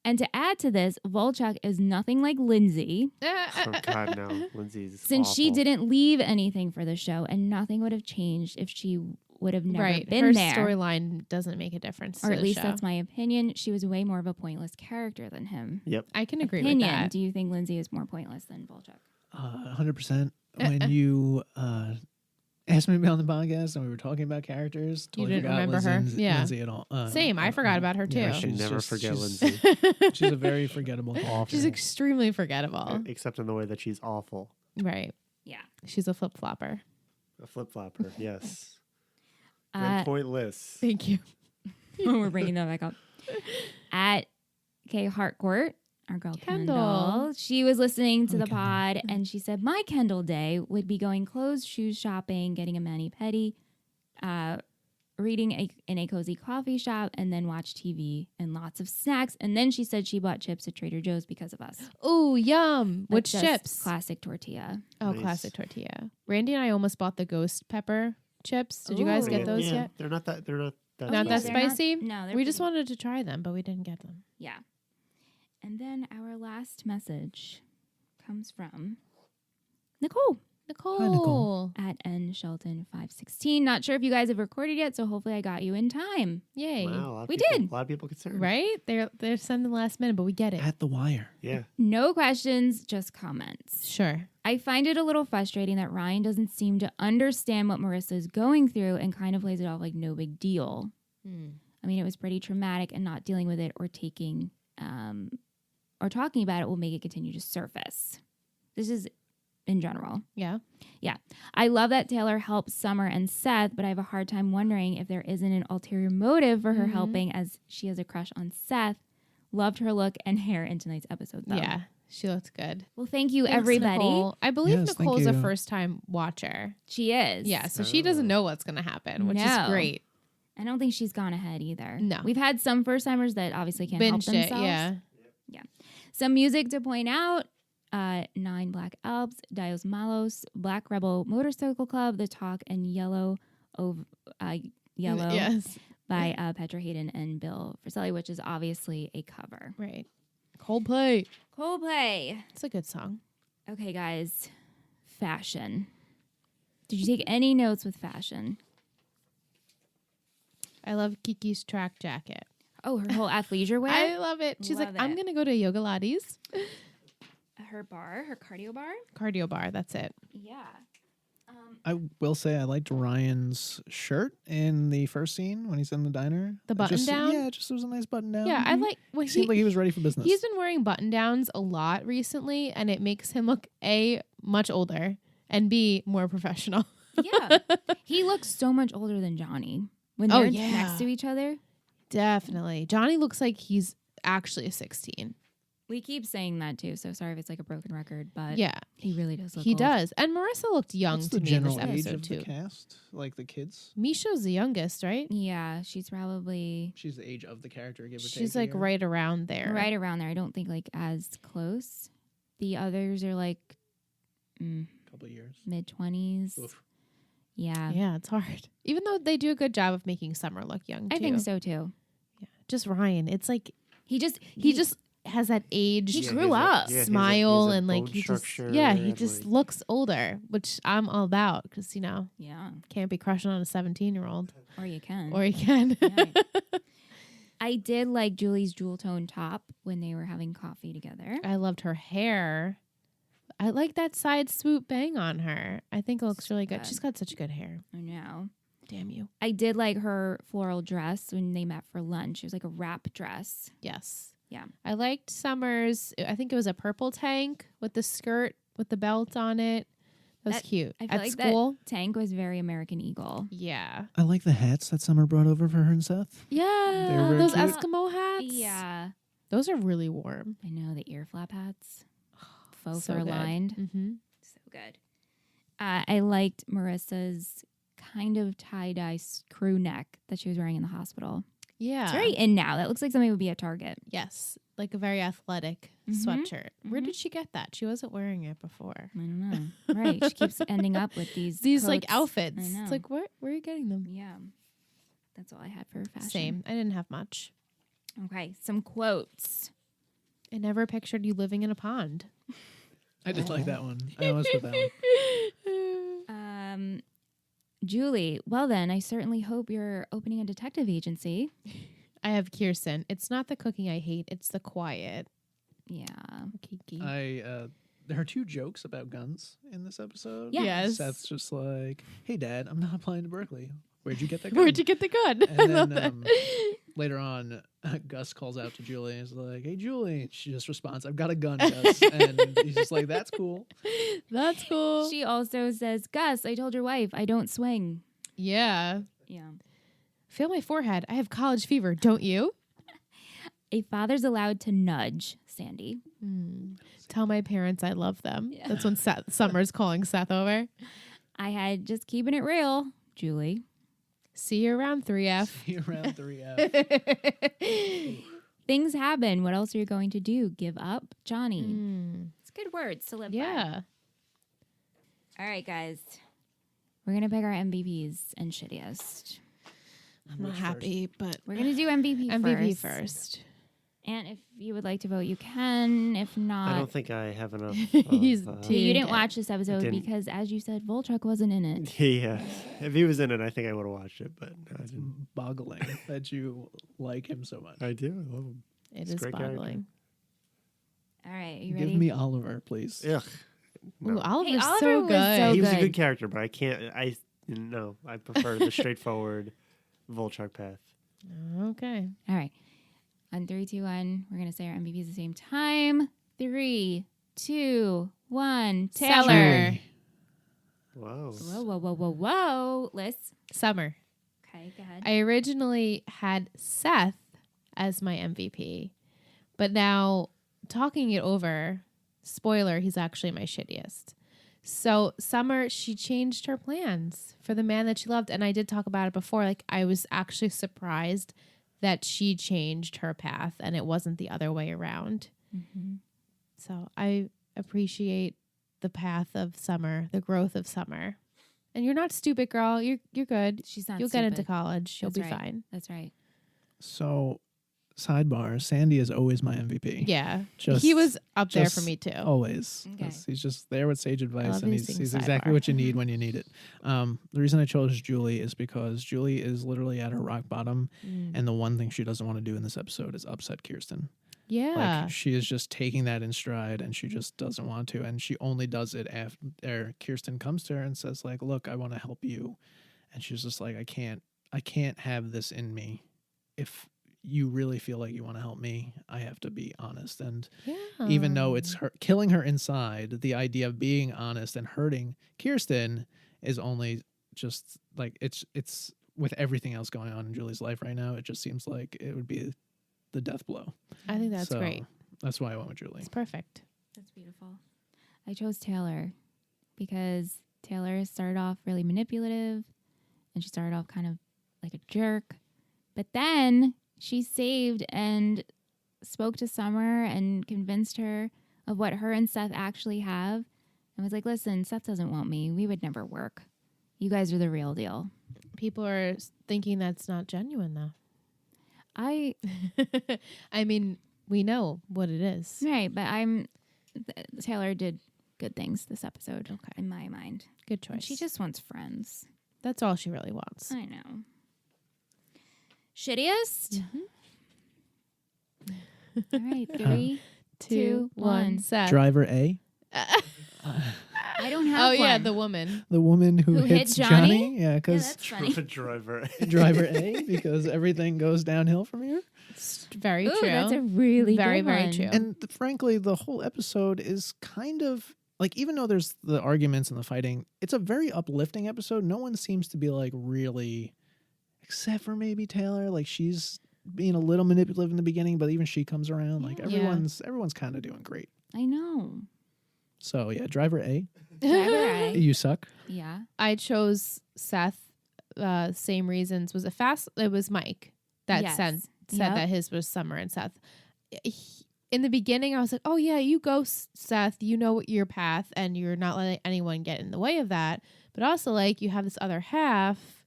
And to add to this, Volchak is nothing like Lindsay, Oh God, no. Lindsay's since she awful. didn't leave anything for the show, and nothing would have changed if she would have never Right. been Her there. storyline doesn't make a difference. Or to at the least show. that's my opinion. She was way more of a pointless character than him. Yep. I can agree Opinion. with that. Do you think Lindsay is more pointless than Volchak? 100%. When you asked me to be on the podcast and we were talking about characters, You totally didn't forgot remember her? Yeah. Lindsay at all. Same. I forgot about her too. yeah, I should she's never just- forget she's- Lindsay. She's a very forgettable character. She's extremely forgettable. Except in the way that she's awful. Right. Yeah. She's a flip flopper. A flip flopper, yes. Uh, And pointless. Thank you. We're bringing that back up. At K Harcourt, our girl Kendall, she was listening to the Kendall. pod and she said, my Kendall day would be going clothes, shoes shopping, getting a mani-pedi, reading in a cozy coffee shop, and then watch TV and lots of snacks. And then she said she bought chips at Trader Joe's because of us. Ooh, yum. Like Which just chips? Classic tortilla. Oh, Nice. classic tortilla. Randy and I almost bought the ghost pepper chips. Did you guys Ooh. get those Yeah, yet? They're not that. Not yeah, that they're spicy? no, they're We just pretty- wanted to try them, but we didn't get them. Yeah. And then our last message comes from Nicole Nicole. at N Shelton 516. Not sure if you guys have recorded yet, so hopefully I got you in time. Yay. Wow, a lot of We people- did. A lot of people concerned. Right? They're sending last minute, but we get it. At the wire. Yeah. No questions, just comments. Sure. I find it a little frustrating that Ryan doesn't seem to understand what Marissa is going through and kind of plays it off like no big deal. I mean, it was pretty traumatic, and not dealing with it or taking or talking about it will make it continue to surface. This is in general. Yeah. Yeah. I love that Taylor helps Summer and Seth, but I have a hard time wondering if there isn't an ulterior motive for her helping, as she has a crush on Seth. Loved her look and hair in tonight's episode, though. Yeah. She looked good. Well, thank you, Thanks, everybody. Nicole. I believe Yes, thank Nicole's a you. first time watcher. She is. Yeah. So she doesn't know what's going to happen, which is No. great. I don't think she's gone ahead either. No. We've had some first timers that obviously can't help Binged it. themselves. Yeah. Some music to point out. 9 Black Alps, Dios Malos, Black Rebel Motorcycle Club, The Talk, and Yellow Yes. by Petra Hayden and Bill Friselli, which is obviously a cover. Right. Coldplay. Coldplay. It's a good song. Okay, guys. Fashion. Did you take any notes with fashion? I love Kiki's track jacket. Oh, her whole athleisure wear? I love it. She's Love like, I'm it. going to go to Yoga Lattes. Her bar, her cardio bar? Cardio bar. That's it. Yeah. I will say I liked Ryan's shirt in the first scene when he's in the diner. The It button just- down? Yeah, it just was a nice button down. Yeah. I like when He seemed like he was ready for business. he's been wearing button downs a lot recently, and it makes him look A, much older, and B, more professional. Yeah. He looks so much older than Johnny when Oh, they're yeah. next to each other. Definitely. Johnny looks like he's actually 16. We keep saying that too, so sorry if it's like a broken record, but Yeah. he really does look He old. does. And Marissa looked young What's to the me in this general age episode, of too. the cast? Like the kids? Misha's the youngest, right? Yeah, she's probably She's the age of the character, give or take. She's a like year. right around there. right around there. I don't think like as close. The others are like couple of years. mid-20s. Oof. Yeah. Yeah, it's hard. Even though they do a good job of making Summer look young, too. I think so too. Yeah. Just Ryan. It's like He just he just has that age He Yeah, grew he's a- up. yeah, he's a- smile he's a and like bone he just structure yeah, he and, just like- looks older, which I'm all about because yeah, can't be crushing on a 17-year-old, or you can. or you can. Yeah. I did like Julie's jewel tone top when they were having coffee together. I loved her hair. I like that side swoop bang on her. I think it looks really good. good. She's got such good hair. I know. Damn you. I did like her floral dress when they met for lunch. It was like a wrap dress. Yes. Yeah. I liked Summer's. I think it was a purple tank with the skirt with the belt on it. That was That- cute. I feel At like school. that tank was very American Eagle. Yeah. I like the hats that Summer brought over for her and Seth. Yeah. very Those cute. Eskimo hats. Yeah. Those are really warm. I know, the ear flap hats. Faux So fur good. lined. Mm-hmm. So good. I liked Marissa's kind of tie-dye crew neck that she was wearing in the hospital. Yeah. It's very in now. That looks like something would be at Target. Yes. Like a very athletic Mhm. sweatshirt. Where Mhm. did she get that? She wasn't wearing it before. I don't know. Right. She keeps ending up with these Like coats. outfits. I know. It's like where are you getting them? Yeah. That's all I had for fashion. Same. I didn't have much. Okay. Some quotes. I never pictured you living in a pond. I did like that one. I almost put that one. Julie, well then, I certainly hope you're opening a detective agency. I have Kirsten. It's not the cooking I hate, it's the quiet. Yeah. Kiki. There are 2 jokes about guns in this episode. Yeah. Yes. Seth's just like, "Hey, Dad, I'm not applying to Berkeley. Where'd you get that gun?" Where'd you get the gun? I And love then that. later on, Gus calls out to Julie and is like, "Hey, Julie." She just responds, "I've got a gun, Gus." And he's just like, "That's cool." That's cool. She also says, Gus, I told your wife I don't swing. Yeah. Yeah. Feel my forehead. I have college fever, don't you? A father's allowed to nudge Sandy. Tell my parents I love them. Yeah. That's when Summer's calling Seth over. I had just keeping it real, Julie. See you around 3F. See you around 3F. Things happen. What else are you going to do? Give up? Johnny. It's good words to live by. Yeah. All right, guys. We're going to pick our MVPs and shittiest. I'm not happy, but We're going to do MVP first. And if you would like to vote, you can. If not, I don't think I have enough. He's So you didn't Okay. watch this episode didn't. because, as you said, Voltruck wasn't in it. Yeah, if he was in it, I think I would have watched it, but no, I didn't. Boggling that you like him so much. I do. I love him. It It's a is great character. boggling. All right, you ready? Give me Oliver, please. Ugh. Ooh, No. Oliver's Oliver so was good. so He was a good. good character, but I can't. I prefer the straightforward Voltruck path. Okay. All right. On 3, 2, 1, we're going to say our MVPs at the same time. 3, 2, 1. Taylor. Summer. Wow. Whoa. Liz. Summer. Okay, go ahead. I originally had Seth as my MVP, but now talking it over, spoiler, he's actually my shittiest. So Summer, she changed her plans for the man that she loved. And I did talk about it before. Like, I was actually surprised that she changed her path and it wasn't the other way around. So I appreciate the path of Summer, the growth of Summer. And you're not stupid, girl. You're good. She's not You'll get into stupid. college. You'll That's be right. fine. That's right. So, sidebar, Sandy is always my MVP. Yeah. Just- he was up there for just me too. Always. Okay. He's just there with sage advice, love and these he's things exactly sidebar. what you need when you need it. The reason I chose Julie is because Julie is literally at her rock bottom, and the one thing she doesn't want to do in this episode is upset Kirsten. Yeah. Like, she is just taking that in stride, and she just doesn't want to, and she only does it after Kirsten comes to her and says, like, "Look, I want to help you," and she's just like, I can't have this in me. If you really feel like you want to help me, I have to be honest." And even though it's killing her inside, the idea of being honest and hurting Kirsten is only just like it's with everything else going on in Julie's life right now. It just seems like it would be the death blow. I think that's So, great. That's why I went with Julie. It's perfect. That's beautiful. I chose Taylor because Taylor started off really manipulative and she started off kind of like a jerk. But then she saved and spoke to Summer and convinced her of what her and Seth actually have and was like, listen, Seth doesn't want me. We would never work. You guys are the real deal. People are thinking that's not genuine though. I mean, we know what it is. Right, but Taylor did good things this episode, in my mind. Good choice. She just wants friends. That's all she really wants. I know. Shittiest? All right, 3, 2, 1. Seth. Driver A, I don't have Oh yeah, one. the woman. the woman who Who hit hits Johnny? Yeah, Yeah, because that's funny. Driver. driver A, because everything goes downhill from here. It's very Ooh, true. that's a really Very, good very one. true. And frankly, the whole episode is kind of like, even though there's the arguments and the fighting, it's a very uplifting episode. No one seems to be like really, except for maybe Taylor. Like, she's being a little manipulative in the beginning, but even she comes around. Like, Yeah. everyone's kind of doing great. I know. So yeah, driver A, Driver A. you suck. Yeah. I chose Seth. Same reasons. It was Mike that Yes. said Yep. that his was Summer and Seth. In the beginning, I was like, "Oh yeah, you go, Seth. You know your path, and you're not letting anyone get in the way of that." But also, like, you have this other half.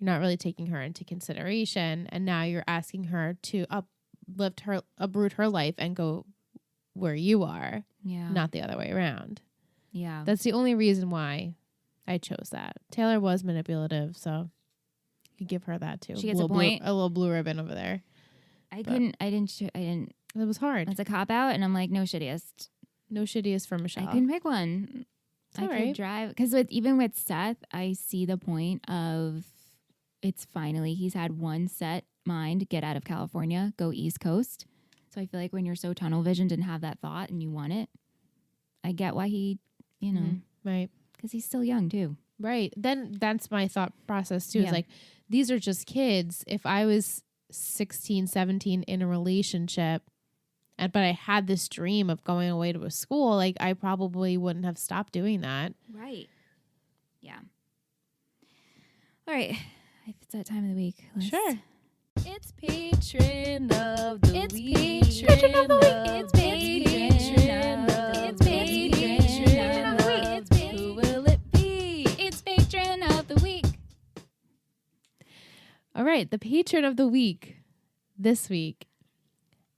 You're not really taking her into consideration, and now you're asking her to uproot her life and go where you are, Yeah. not the other way around. Yeah. That's the only reason why I chose that. Taylor was manipulative, so you could give her that too. She gets a point. A little blue ribbon over there. I didn't. It was hard. It's a cop out, and I'm like, no shittiest. No shittiest for Michelle. I couldn't pick one. It's I all could right. drive because even with Seth, I see the point of it's finally he's had one set mind, get out of California, go East Coast. So I feel like when you're so tunnel visioned and have that thought and you want it, I get why he, Right. because he's still young too. Right. Then that's my thought process too. Yeah. Is like, these are just kids. If I was 16, 17 in a relationship, but I had this dream of going away to a school, like I probably wouldn't have stopped doing that. Right. Yeah. All right. It's that time of the week. Sure. It's patron of the It's week. patron of the week. It's patron of the week. Patron of the week. Who will it be? It's patron of the week. All right. The patron of the week this week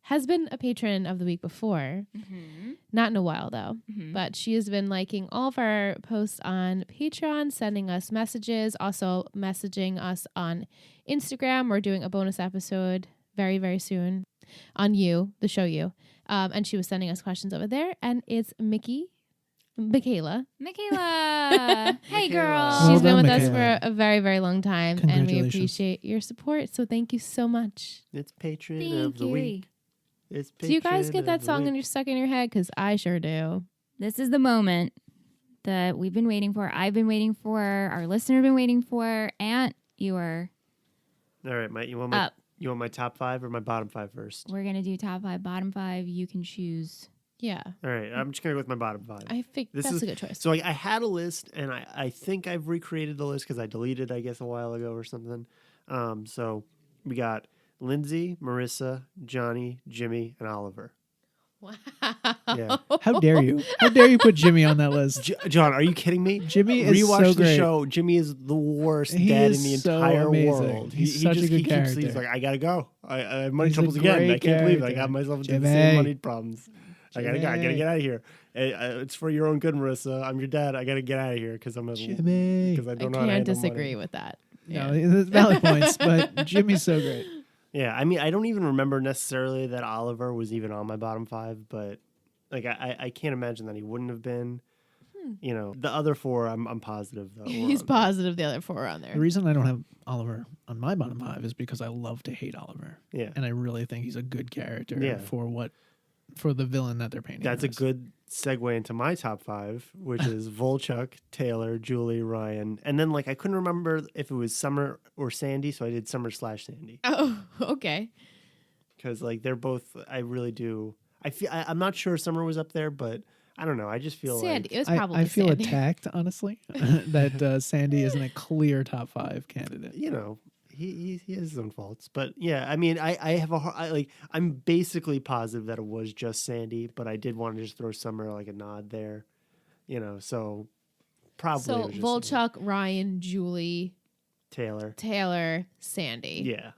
has been a patron of the week before. Not in a while, though. But she has been liking all of our posts on Patreon, sending us messages, also messaging us on Instagram. We're doing a bonus episode very, very soon on You, the show You. And she was sending us questions over there. And it's Michaela. Hey, girl. Well She's been done, with us Michaela. for a very, very long time. And we Congratulations. appreciate your support. So thank you so much. It's patron of Thank the you. week. It's Do you guys patron get of that the song week. stuck in your head? Because I sure do. This is the moment that we've been waiting for. I've been waiting for. Our listener have been waiting for. Aunt, you are All right, Mike. You want up. my top 5 or my bottom 5 first? We're gonna do top 5, bottom 5. You can choose. Yeah. All right, I'm just gonna go with my bottom 5. I think This that's is- a good choice. So I had a list, and I think I've recreated the list because I deleted, I guess, a while ago or something. So we got Lindsay, Marissa, Johnny, Jimmy, and Oliver. Wow. Yeah. How dare you? How dare you put Jimmy on that list? John, are you kidding me? Jimmy is Rewatch so the great. show. Jimmy is the worst He dad is in the so entire amazing. world. He's such a good He's character. like, I gotta go. I have money He's a troubles again. I great can't believe it. I character. got myself into the Jimmy. same money problems. I gotta Jimmy. get out of here. It's for your own good, Marissa. I'm your dad. I gotta get out of here because I Jimmy. don't I know how to can't handle disagree money. with that. No, it's valid points, but Jimmy's so great. Yeah, I mean, I don't even remember necessarily that Oliver was even on my bottom 5, but like I can't imagine that he wouldn't have been. You know, the other 4, I'm positive though. were He's on. positive the other 4 are on The there. reason I don't have Oliver on my bottom 5 is because I love to hate Oliver, Yeah, and I really think he's a good character Yeah. for the villain that they're painting. that's a him as. good segue into my top 5, which is Volchuk, Taylor, Julie, Ryan, and then like I couldn't remember if it was Summer or Sandy, so I did Summer/Sandy Oh, okay. because like they're both. I really do. I'm not sure Summer was up there, but I don't know. I just feel Sandy. like It was probably I feel Sandy. attacked, honestly, that Sandy isn't a clear top 5 candidate. you know. He has his own faults, but yeah, I mean, I have I'm basically positive that it was just Sandy, but I did want to just throw Summer like a nod there, you know. So probably So it was just Volchuk, Ryan, Julie, Taylor. Taylor, Sandy. Yeah,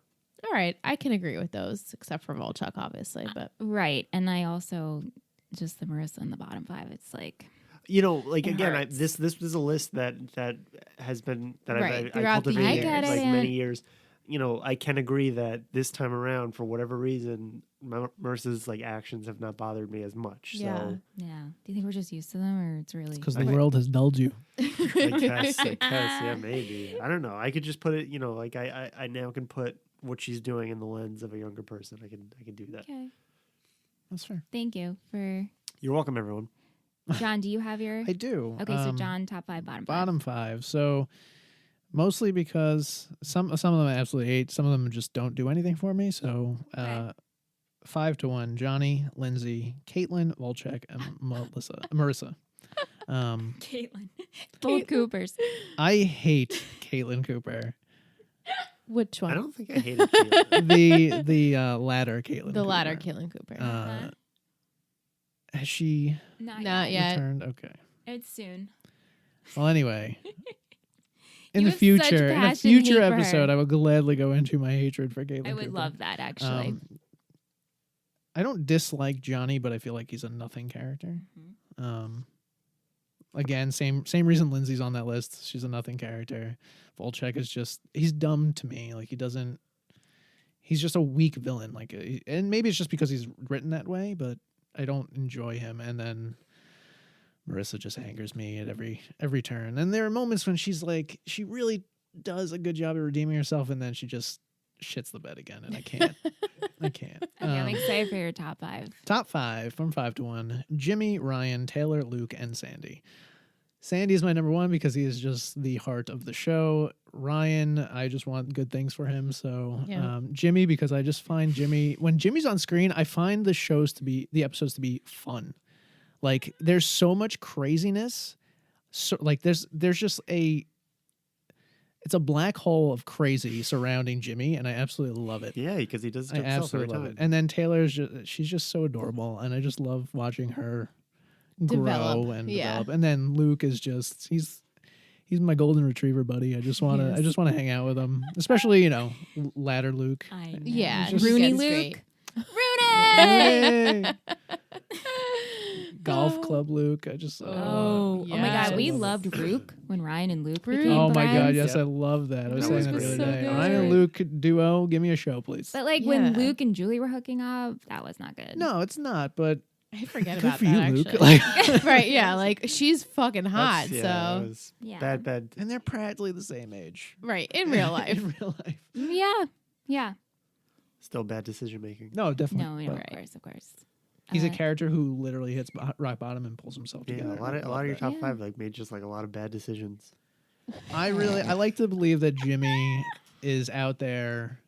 All right. I can agree with those, except for Volchuk, obviously. But Right. And I also just the Marissa in the bottom 5. It's like you know, like It again, hurts. this was a list that has been that Right, I throughout the cultivated years. I get like it. many years. You know, I can agree that this time around, for whatever reason, Marissa's like actions have not bothered me as much. Yeah. So yeah. Do you think we're just used to them, or it's really Because the world has dulled you. I guess, yeah, maybe. I don't know. I could just put it, you know, like I now can put what she's doing in the lens of a younger person. I can do that. Okay. That's fair. Thank you for You're welcome, everyone. John. Do you have your? I do. Okay, so John, top 5, bottom 5. Bottom 5. So mostly because some of them I absolutely hate. Some of them just don't do anything for me. So Okay. 5-1. Johnny, Lindsay, Caitlin, Volchek, and Marissa. Caitlin. Both Coopers. I hate Caitlin Cooper. which one? I don't think I hated Caitlin. The latter Caitlin. the latter, Cooper. Caitlin Cooper. Has she Not yet. returned? Okay. It's soon. Well, anyway. In You the have such future, in a passion hate future for her. episode, I will gladly go into my hatred for Caitlin I would Cooper. love that, actually. I don't dislike Johnny, but I feel like he's a nothing character. Again, same reason Lindsay's on that list. She's a nothing character. Volchek is just, he's dumb to me. Like he's just a weak villain. Like, and maybe it's just because he's written that way, but I don't enjoy him. And then Marissa just angers me at every turn. And there are moments when she's like, she really does a good job at redeeming herself, and then she just shits the bed again, and I can't. I can't. Okay, I'm excited for your top 5. Top 5 from 5 to 1. Jimmy, Ryan, Taylor, Luke, and Sandy. Sandy is my number 1 because he is just the heart of the show. Ryan, I just want good things for him. So Jimmy, because I just find when Jimmy's on screen, I find the episodes to be fun. Like there's so much craziness. So like there's just it's a black hole of crazy surrounding Jimmy, and I absolutely love it. Yeah, because he does it to I himself absolutely every love time. it. And then Taylor's she's just so adorable, and I just love watching her Develop. grow and Yeah. develop. And then Luke is just he's my golden retriever buddy. I just want to hang out with him, especially ladder Luke. I know. Yeah, Just- he Rooney gets Luke. great. Rooney! Golf club Luke. I just Oh my yes. God, we I love loved Rook when Ryan and Luke Rook. became Oh my god, friends. yes, Yep. I love that. I was That saying was that the great. other day. So Ryan and good. Luke duo, give me a show, please. But like when Yeah. Luke and Julie were hooking up, that was not good. No, it's not, but I forget good about for that you, actually. Luke. Like, Right, yeah, like she's fucking hot, That so was Yeah. bad. and they're practically the same age. right, in real life. In real life. Yeah. Still bad decision making. No, definitely. No, but of course. he's a character who literally hits rock bottom and pulls himself Yeah, together. a lot of your top Yeah. 5 like made just like a lot of bad decisions. I like to believe that Jimmy is out there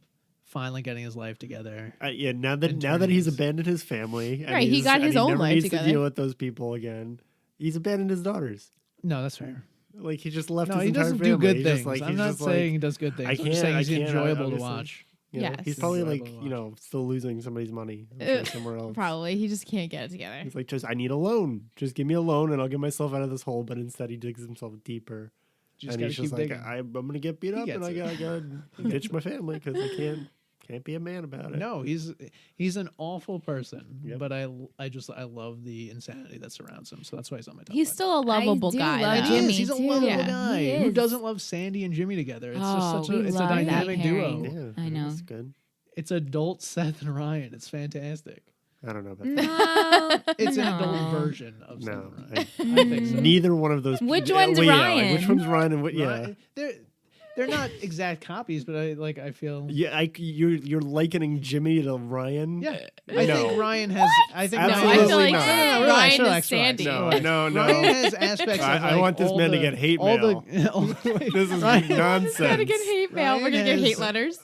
finally getting his life together. Yeah, now that turning he's his- abandoned his family, and Right, he got and his own never life needs together. to deal with those people again. He's abandoned his daughters. No, that's fair. Like he just left No, his he entire doesn't family. do good He's things. just, like, I'm he's not just, saying he like, does good things. I I'm can't. just saying I he's can't, enjoyable to honestly. watch. You know, Yes. he's probably Enjoyable like to watch. still losing somebody's money somewhere else. Probably, he just can't get it together. He's like, I need a loan. Just give me a loan, and I'll get myself out of this hole. But instead, he digs himself deeper, Just and gotta he's just keep like, digging. I'm gonna get beat up, gets and I it. gotta ditch my family because I can't be a man about it. No, he's an awful person, Yep. but I love the insanity that surrounds him. So that's why he's on my top. He's 5. still a lovable do guy. love though. He is. Jimmy, He's a too. lovable Yeah, guy. he Who is. doesn't love Sandy and Jimmy together? It's Oh, just such we it's a love that dynamic pairing. duo. Yeah, I know. That's good. It's adult Seth and Ryan. It's fantastic. I don't know about that. No, It's an no. adult version of Seth No, and Ryan. I- I think so. Neither one of those. Which yeah, one's well, yeah, like, Ryan? which one's Ryan and what? Yeah. Ryan- they're not exact copies, but I feel. Yeah, you're likening Jimmy to Ryan. Yeah, I No. think Ryan has. I think No, Absolutely I feel like not. relax, Ryan relax, is Sandy. relax. No, Ryan has aspects. I- of, I like, want this all man to the- get hate all mail. This is Ryan, nonsense. Gotta get hate mail. We're Ryan gonna get has- hate letters.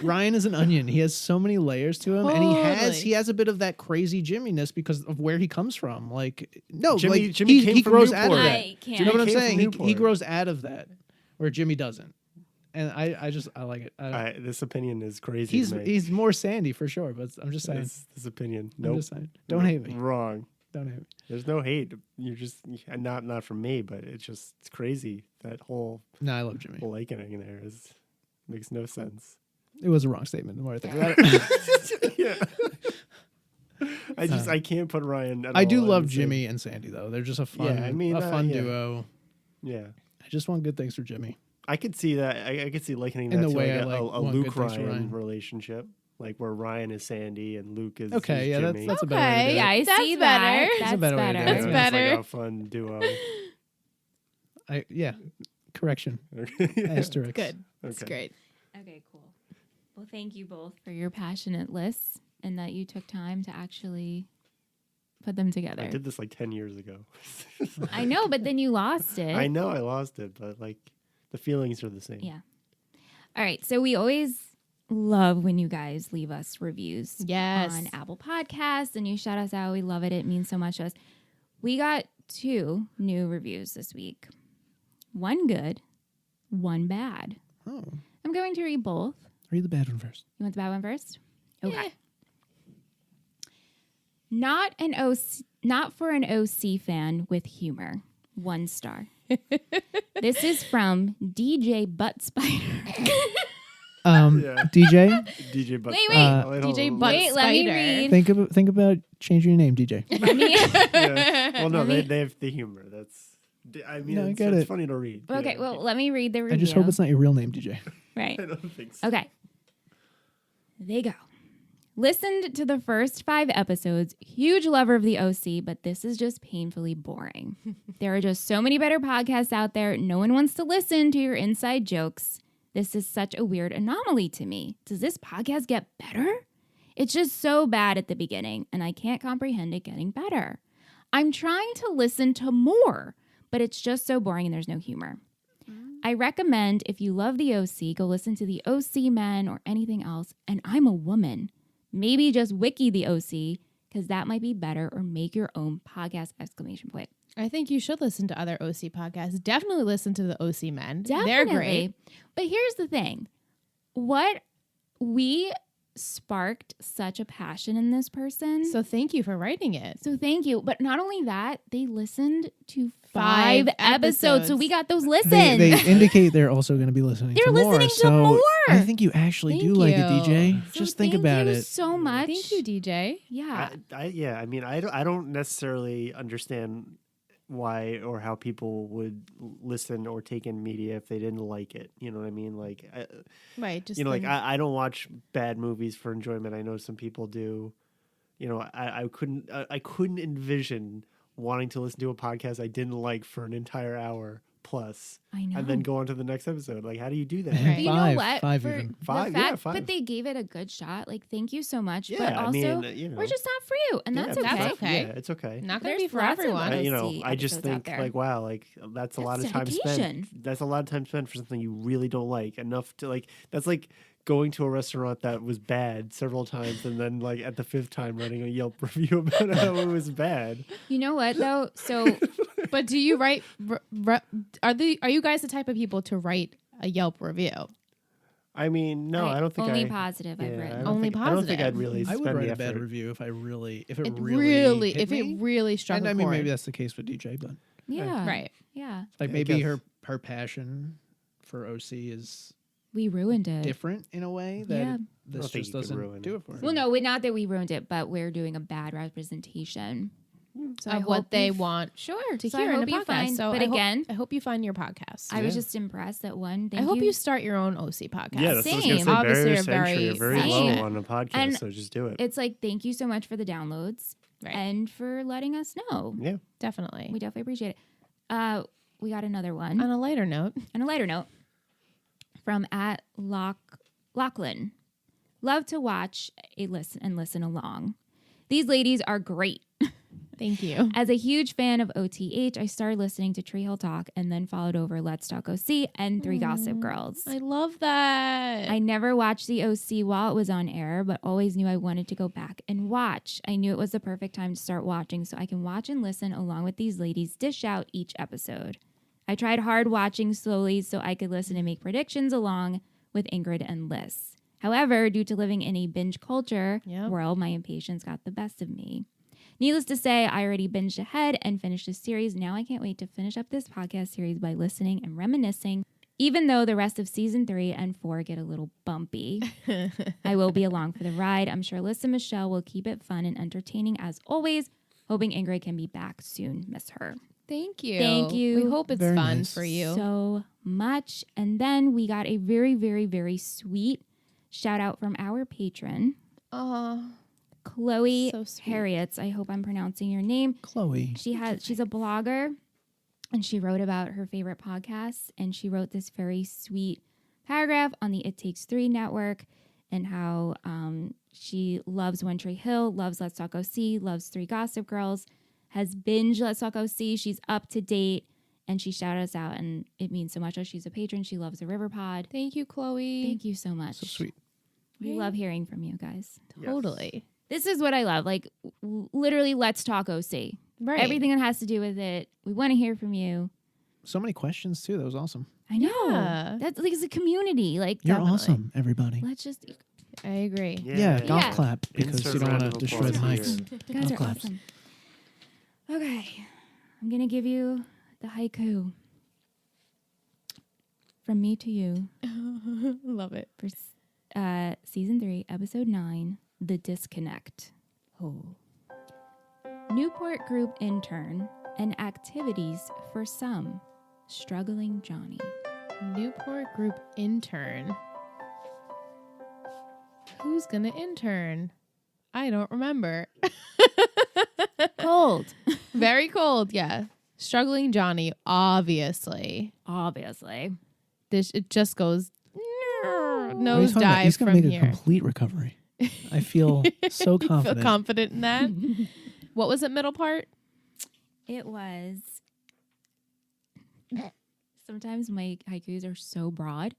Ryan is an onion. He has so many layers to him, and Totally. he has a bit of that crazy Jimmy-ness because of where he comes from. Like Jimmy like, came he from grows out of Newport. that. I Do you know can't. what I'm came from saying? He Newport. grows out of that, where Jimmy doesn't. And I like it. This opinion is crazy. He's to me. he's more Sandy for sure, but I'm just saying. This opinion. I'm Nope. just saying. Don't hate me. Wrong. Don't hate me. There's no hate. You're just not from me, but it's crazy. That whole No, I love Jimmy. likening there makes no sense. It was a wrong statement. The more I think about it. Yeah. I can't put Ryan. At I all do in love the same- Jimmy and Sandy though. They're just a fun, Yeah, I mean, fun yeah. duo. Yeah. I just want good things for Jimmy. I could see that. I could see likening In that the to way like I like a want Luke good things for Ryan Ryan. relationship, like where Ryan is Sandy and Luke is Okay, yeah, Jimmy. that's a better way to do Okay, it. Yeah, I That's see better. that. That's That's a better way to do it. better. That's It's better. like a fun duo. Yeah, correction. Asterisk. Good. It's Okay. great. Okay, cool. Well, thank you both for your passionate lists and that you took time to actually put them together. I did this like 10 years ago. I know, but then you lost it. I know I lost it, but like the feelings are the same. Yeah. All right. So we always love when you guys leave us reviews Yes. on Apple Podcasts and you shout us out. We love it. It means so much to us. We got 2 new reviews this week. One good, one bad. Oh, I'm going to read both. read the bad one first. You want the bad one first? Okay. Yeah. Not for an OC fan with humor. 1 star. This is from DJ Butt Spider. DJ, DJ Butt. Wait, DJ hold on. Butt Wait, let me Spider. read. think about changing your name, DJ. Let me. Yeah. Well, no, Let me- they have the humor. I mean, No, I it's, get it's it. funny to read. Okay, Yeah, well, let me read the review. I just hope it's not your real name, DJ. right. I don't think so. Okay. They go. Listened to the first 5 episodes. Huge lover of the OC, but this is just painfully boring. There are just so many better podcasts out there. No one wants to listen to your inside jokes. This is such a weird anomaly to me. Does this podcast get better? It's just so bad at the beginning, and I can't comprehend it getting better. I'm trying to listen to more, but it's just so boring and there's no humor. I recommend if you love the OC, go listen to the OC Men or anything else. And I'm a woman. Maybe just wiki the OC because that might be better, or make your own podcast ! I think you should listen to other OC podcasts. Definitely listen to the OC Men. Definitely. They're great. But here's the thing. What we sparked such a passion in this person. So thank you for writing it. So thank you. But not only that, they listened to 5 5 episodes. So we got those listens. They indicate they're also going to be listening. They're to more, listening to so more. I think you actually Thank do like it, you. DJ. So Just think about thank you it. so much. Thank you, DJ. Yeah. I mean, I don't necessarily understand why or how people would listen or take in media if they didn't like it. You know what I mean? Like, Right. Just I don't watch bad movies for enjoyment. I know some people do. You know, I couldn't envision wanting to listen to a podcast I didn't like for an entire hour plus, I know. and then go on to the next episode. Like, how do you do that? Right. But you know Five, what? five For even. the Five, fact, yeah, 5. But they gave it a good shot. Like, thank you so much. Yeah, but I also, mean, you know. we're just not for you, and that's Yeah, okay. That's okay. Yeah, it's okay. not going to There's be for lots of everyone. other- You know, see I just episodes out think there. like, wow, like that's a lot of That's time spent. dedication. That's a lot of time spent for something you really don't like enough to like. That's like going to a restaurant that was bad several times and then like at the 5th time writing a Yelp review about how it was bad. You know what though? So But do you write? Are you guys the type of people to write a Yelp review? I mean, no, I don't think only I. positive Yeah, I've I written. don't Only think, I don't think I'd positive. really I would spend write the a bad effort. review if it It really really, hit if me. it really struck And a I mean, chord. maybe that's the case with DJ, but Yeah. right. Yeah. like Yeah, I maybe guess. her passion for OC is We ruined it. different in a way that Yeah. I this don't think just you could doesn't ruin do it. it for her. Well, no, not that we ruined it, but we're doing a bad representation. So I Of what hope they you want Sure. to so hear I in hope a you podcast. find. So But again, I hope you find your podcast. I was Yeah. just impressed that one. I Thank hope you start your own OC podcast. Yeah, that's what I was gonna Same. say. Obviously, Barriers you're to entry are very very low passionate. on a podcast, And so just do it. It's like, thank you so much for the downloads Right. and for letting us know. Yeah. Definitely. We definitely appreciate it. We got another one. On a lighter note, On a lighter note, from at Lachlan. Love to watch and listen along. These ladies are great. thank you. As a huge fan of OTH, I started listening to Tree Hill Talk and then followed over Let's Talk OC and 3 Gossip Girls. I love that. I never watched the OC while it was on air, but always knew I wanted to go back and watch. I knew it was the perfect time to start watching so I can watch and listen along with these ladies dish out each episode. I tried hard watching slowly so I could listen and make predictions along with Ingrid and Liz. However, due to living in a binge culture Yep. world, my impatience got the best of me. Needless to say, I already binged ahead and finished the series. Now I can't wait to finish up this podcast series by listening and reminiscing, even though the rest of season 3 and 4 get a little bumpy. I will be along for the ride. I'm sure Liz and Michelle will keep it fun and entertaining as always. Hoping Ingrid can be back soon. Miss her. Thank you. Thank you. We hope it's Very fun nice. for you. So much. And then we got a very, very, very sweet shout out from our patron, Oh, Chloe So sweet. Harriets. I hope I'm pronouncing your name. Chloe. She's a blogger and she wrote about her favorite podcasts, and she wrote this very sweet paragraph on the It Takes 3 network and how she loves One Tree Hill, loves Let's Talk OC, loves 3 Gossip Girls, has binged Let's Talk OC. She's up to date and she shouted us out, and it means so much. She's a patron. She loves the River Pod. thank you, Chloe. Thank you so much. So sweet. We love hearing from you guys. Totally. This is what I love. Like, literally, let's talk OC. Right. Everything that has to do with it. We want to hear from you. So many questions too. That was awesome. I know. Yeah. That's like, it's a community. Like, You're Definitely. awesome, everybody. let's just, you I agree. Yeah, golf Yeah. clap because Insert you don't round want of to destroy the applause mics. here. guys are claps. awesome. Okay. I'm going to give you the haiku. From me to you Love it. for Season 3, Episode 9, The Disconnect. Oh. Newport Group intern and activities for some. Struggling Johnny. Newport Group intern. Who's gonna intern? I don't remember. Cold. Very cold, yeah. Struggling Johnny, obviously. Obviously. It just goes What are you talking about? nosedive He's gonna from make here. a complete recovery. I feel so You confident. feel confident in that? What was it, middle part? It was. Sometimes my haikus are so broad.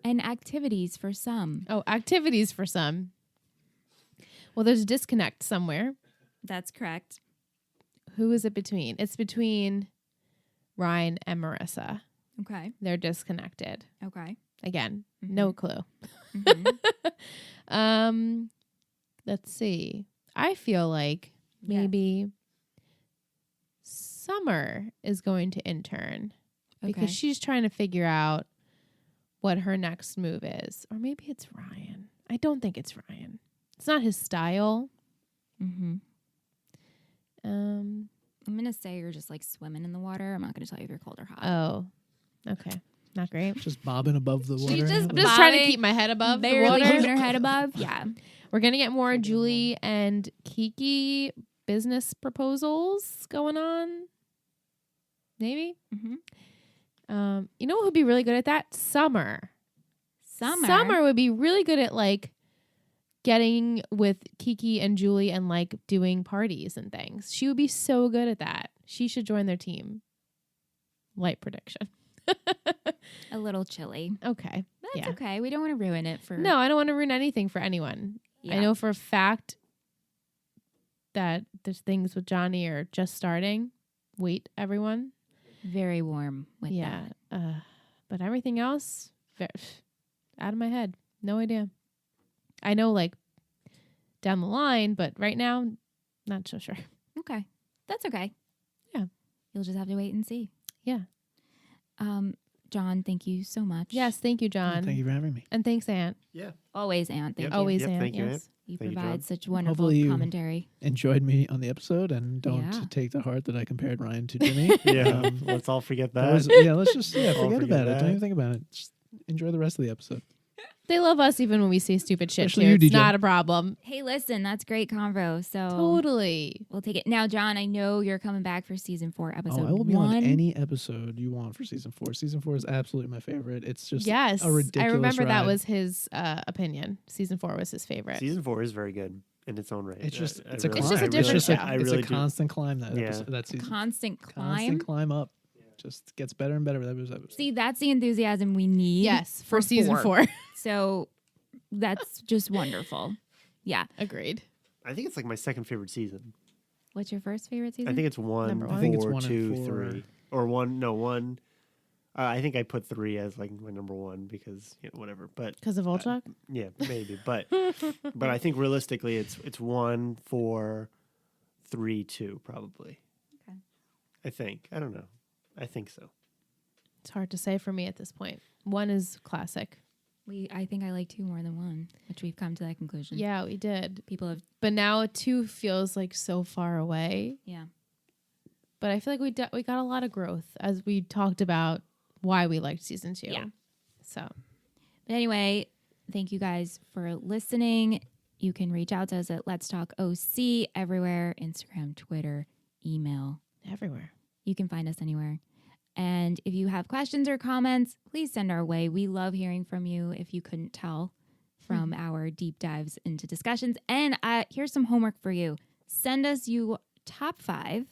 And activities for some. Oh, activities for some. Well, there's a disconnect somewhere. That's correct. Who is it between? It's between Ryan and Marissa. Okay. They're disconnected. Okay. Again, no clue. Mhm. Let's see. I feel like maybe Summer is going to intern because Okay. she's trying to figure out what her next move is. Or maybe it's Ryan. I don't think it's Ryan. It's not his style. Mm-hmm. I'm going to say you're just like swimming in the water. I'm not going to tell you if you're cold or hot. Oh, okay. Not great. Just bobbing above the water. just I'm just trying to bobbing, keep my head above the Barely water. keeping her head above. Yeah. We're going to get more Julie and Kiki business proposals going on. Maybe. Mm-hmm. You know who would be really good at that? Summer. Summer. Summer would be really good at like getting with Kiki and Julie and like doing parties and things. She would be so good at that. She should join their team. Light prediction. A little chilly. Okay. That's Yeah. okay. We don't want to ruin it for. No, I don't want to ruin anything for anyone. Yeah. I know for a fact that there's things with Johnny are just starting. Wait, everyone. Very warm with Yeah. that. But everything else, out of my head. No idea. I know like down the line, but right now, not so sure. Okay. That's okay. Yeah. You'll just have to wait and see. Yeah. John, thank you so much. Yes, thank you, John. Thank you for having me. And thanks, Aunt. Yeah. Always, Aunt. Thank Yep. you. Always, Yep, Aunt. thank you, yes. Aunt. You Thank you, provide John. such wonderful Hopefully you- commentary. Enjoyed me on the episode and don't Yeah. take to heart that I compared Ryan to Jimmy. Yeah. Let's all forget that. Let's just I'll forget forget about it. that. Don't even think about it. Just enjoy the rest of the episode. They love us even when we say stupid shit. Especially Too. you, It's DJ. not a problem. Hey, listen, that's great convo. So Totally. we'll take it. Now, John, I know you're coming back for season 4, episode 1. I will be on any episode you want for season 4. Season 4 is absolutely my favorite. It's just Yes. a ridiculous I remember that ride. was his opinion. Season 4 was his favorite. Season 4 is very good in its own right. It's just I it's a really- climb. just a It's different just show. I it's really a do. constant climb that Yeah. episode, that season. constant climb. Constant climb up. Just gets better and better with every episode. See, that's the enthusiasm we need. Yes, for season 4. So that's just wonderful. Yeah. Agreed. I think it's like my second favorite season. What's your first favorite season? I think it's 1, Number 1. I think it's 4, 1 and 2, 4. 3. Or 1, no, 1. I think I put 3 as like my number 1 because, whatever. But Because of Volchok? yeah, maybe. But I think realistically it's 1, 4, 3, 2 probably. Okay. I think. I don't know. I think so. It's hard to say for me at this point. 1 is classic. I think I like 2 more than 1, which we've come to that conclusion. Yeah, we did. People have, But now 2 feels like so far away. yeah. But I feel like we got a lot of growth as we talked about why we liked season 2. Yeah. So But anyway, thank you guys for listening. You can reach out to us at Let's Talk OC everywhere, Instagram, Twitter, email. everywhere. You can find us anywhere. And if you have questions or comments, please send our way. We love hearing from you, if you couldn't tell from our deep dives into discussions. And here's some homework for you. Send us your top 5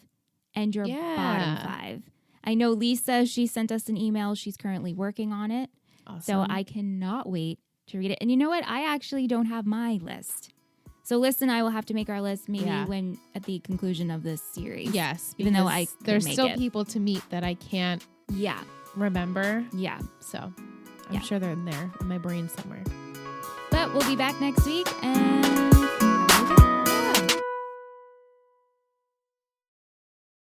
and your bottom 5. I know Lisa, she sent us an email. She's currently working on it. Awesome. So I cannot wait to read it. And you know what? I actually don't have my list. So Liz and I will have to make our list maybe when at the conclusion of this series. Yes, Even though because I could there's make still it. people to meet that I can't Yeah. remember. Yeah. So I'm Yeah. sure they're in there in my brain somewhere. But we'll be back next week and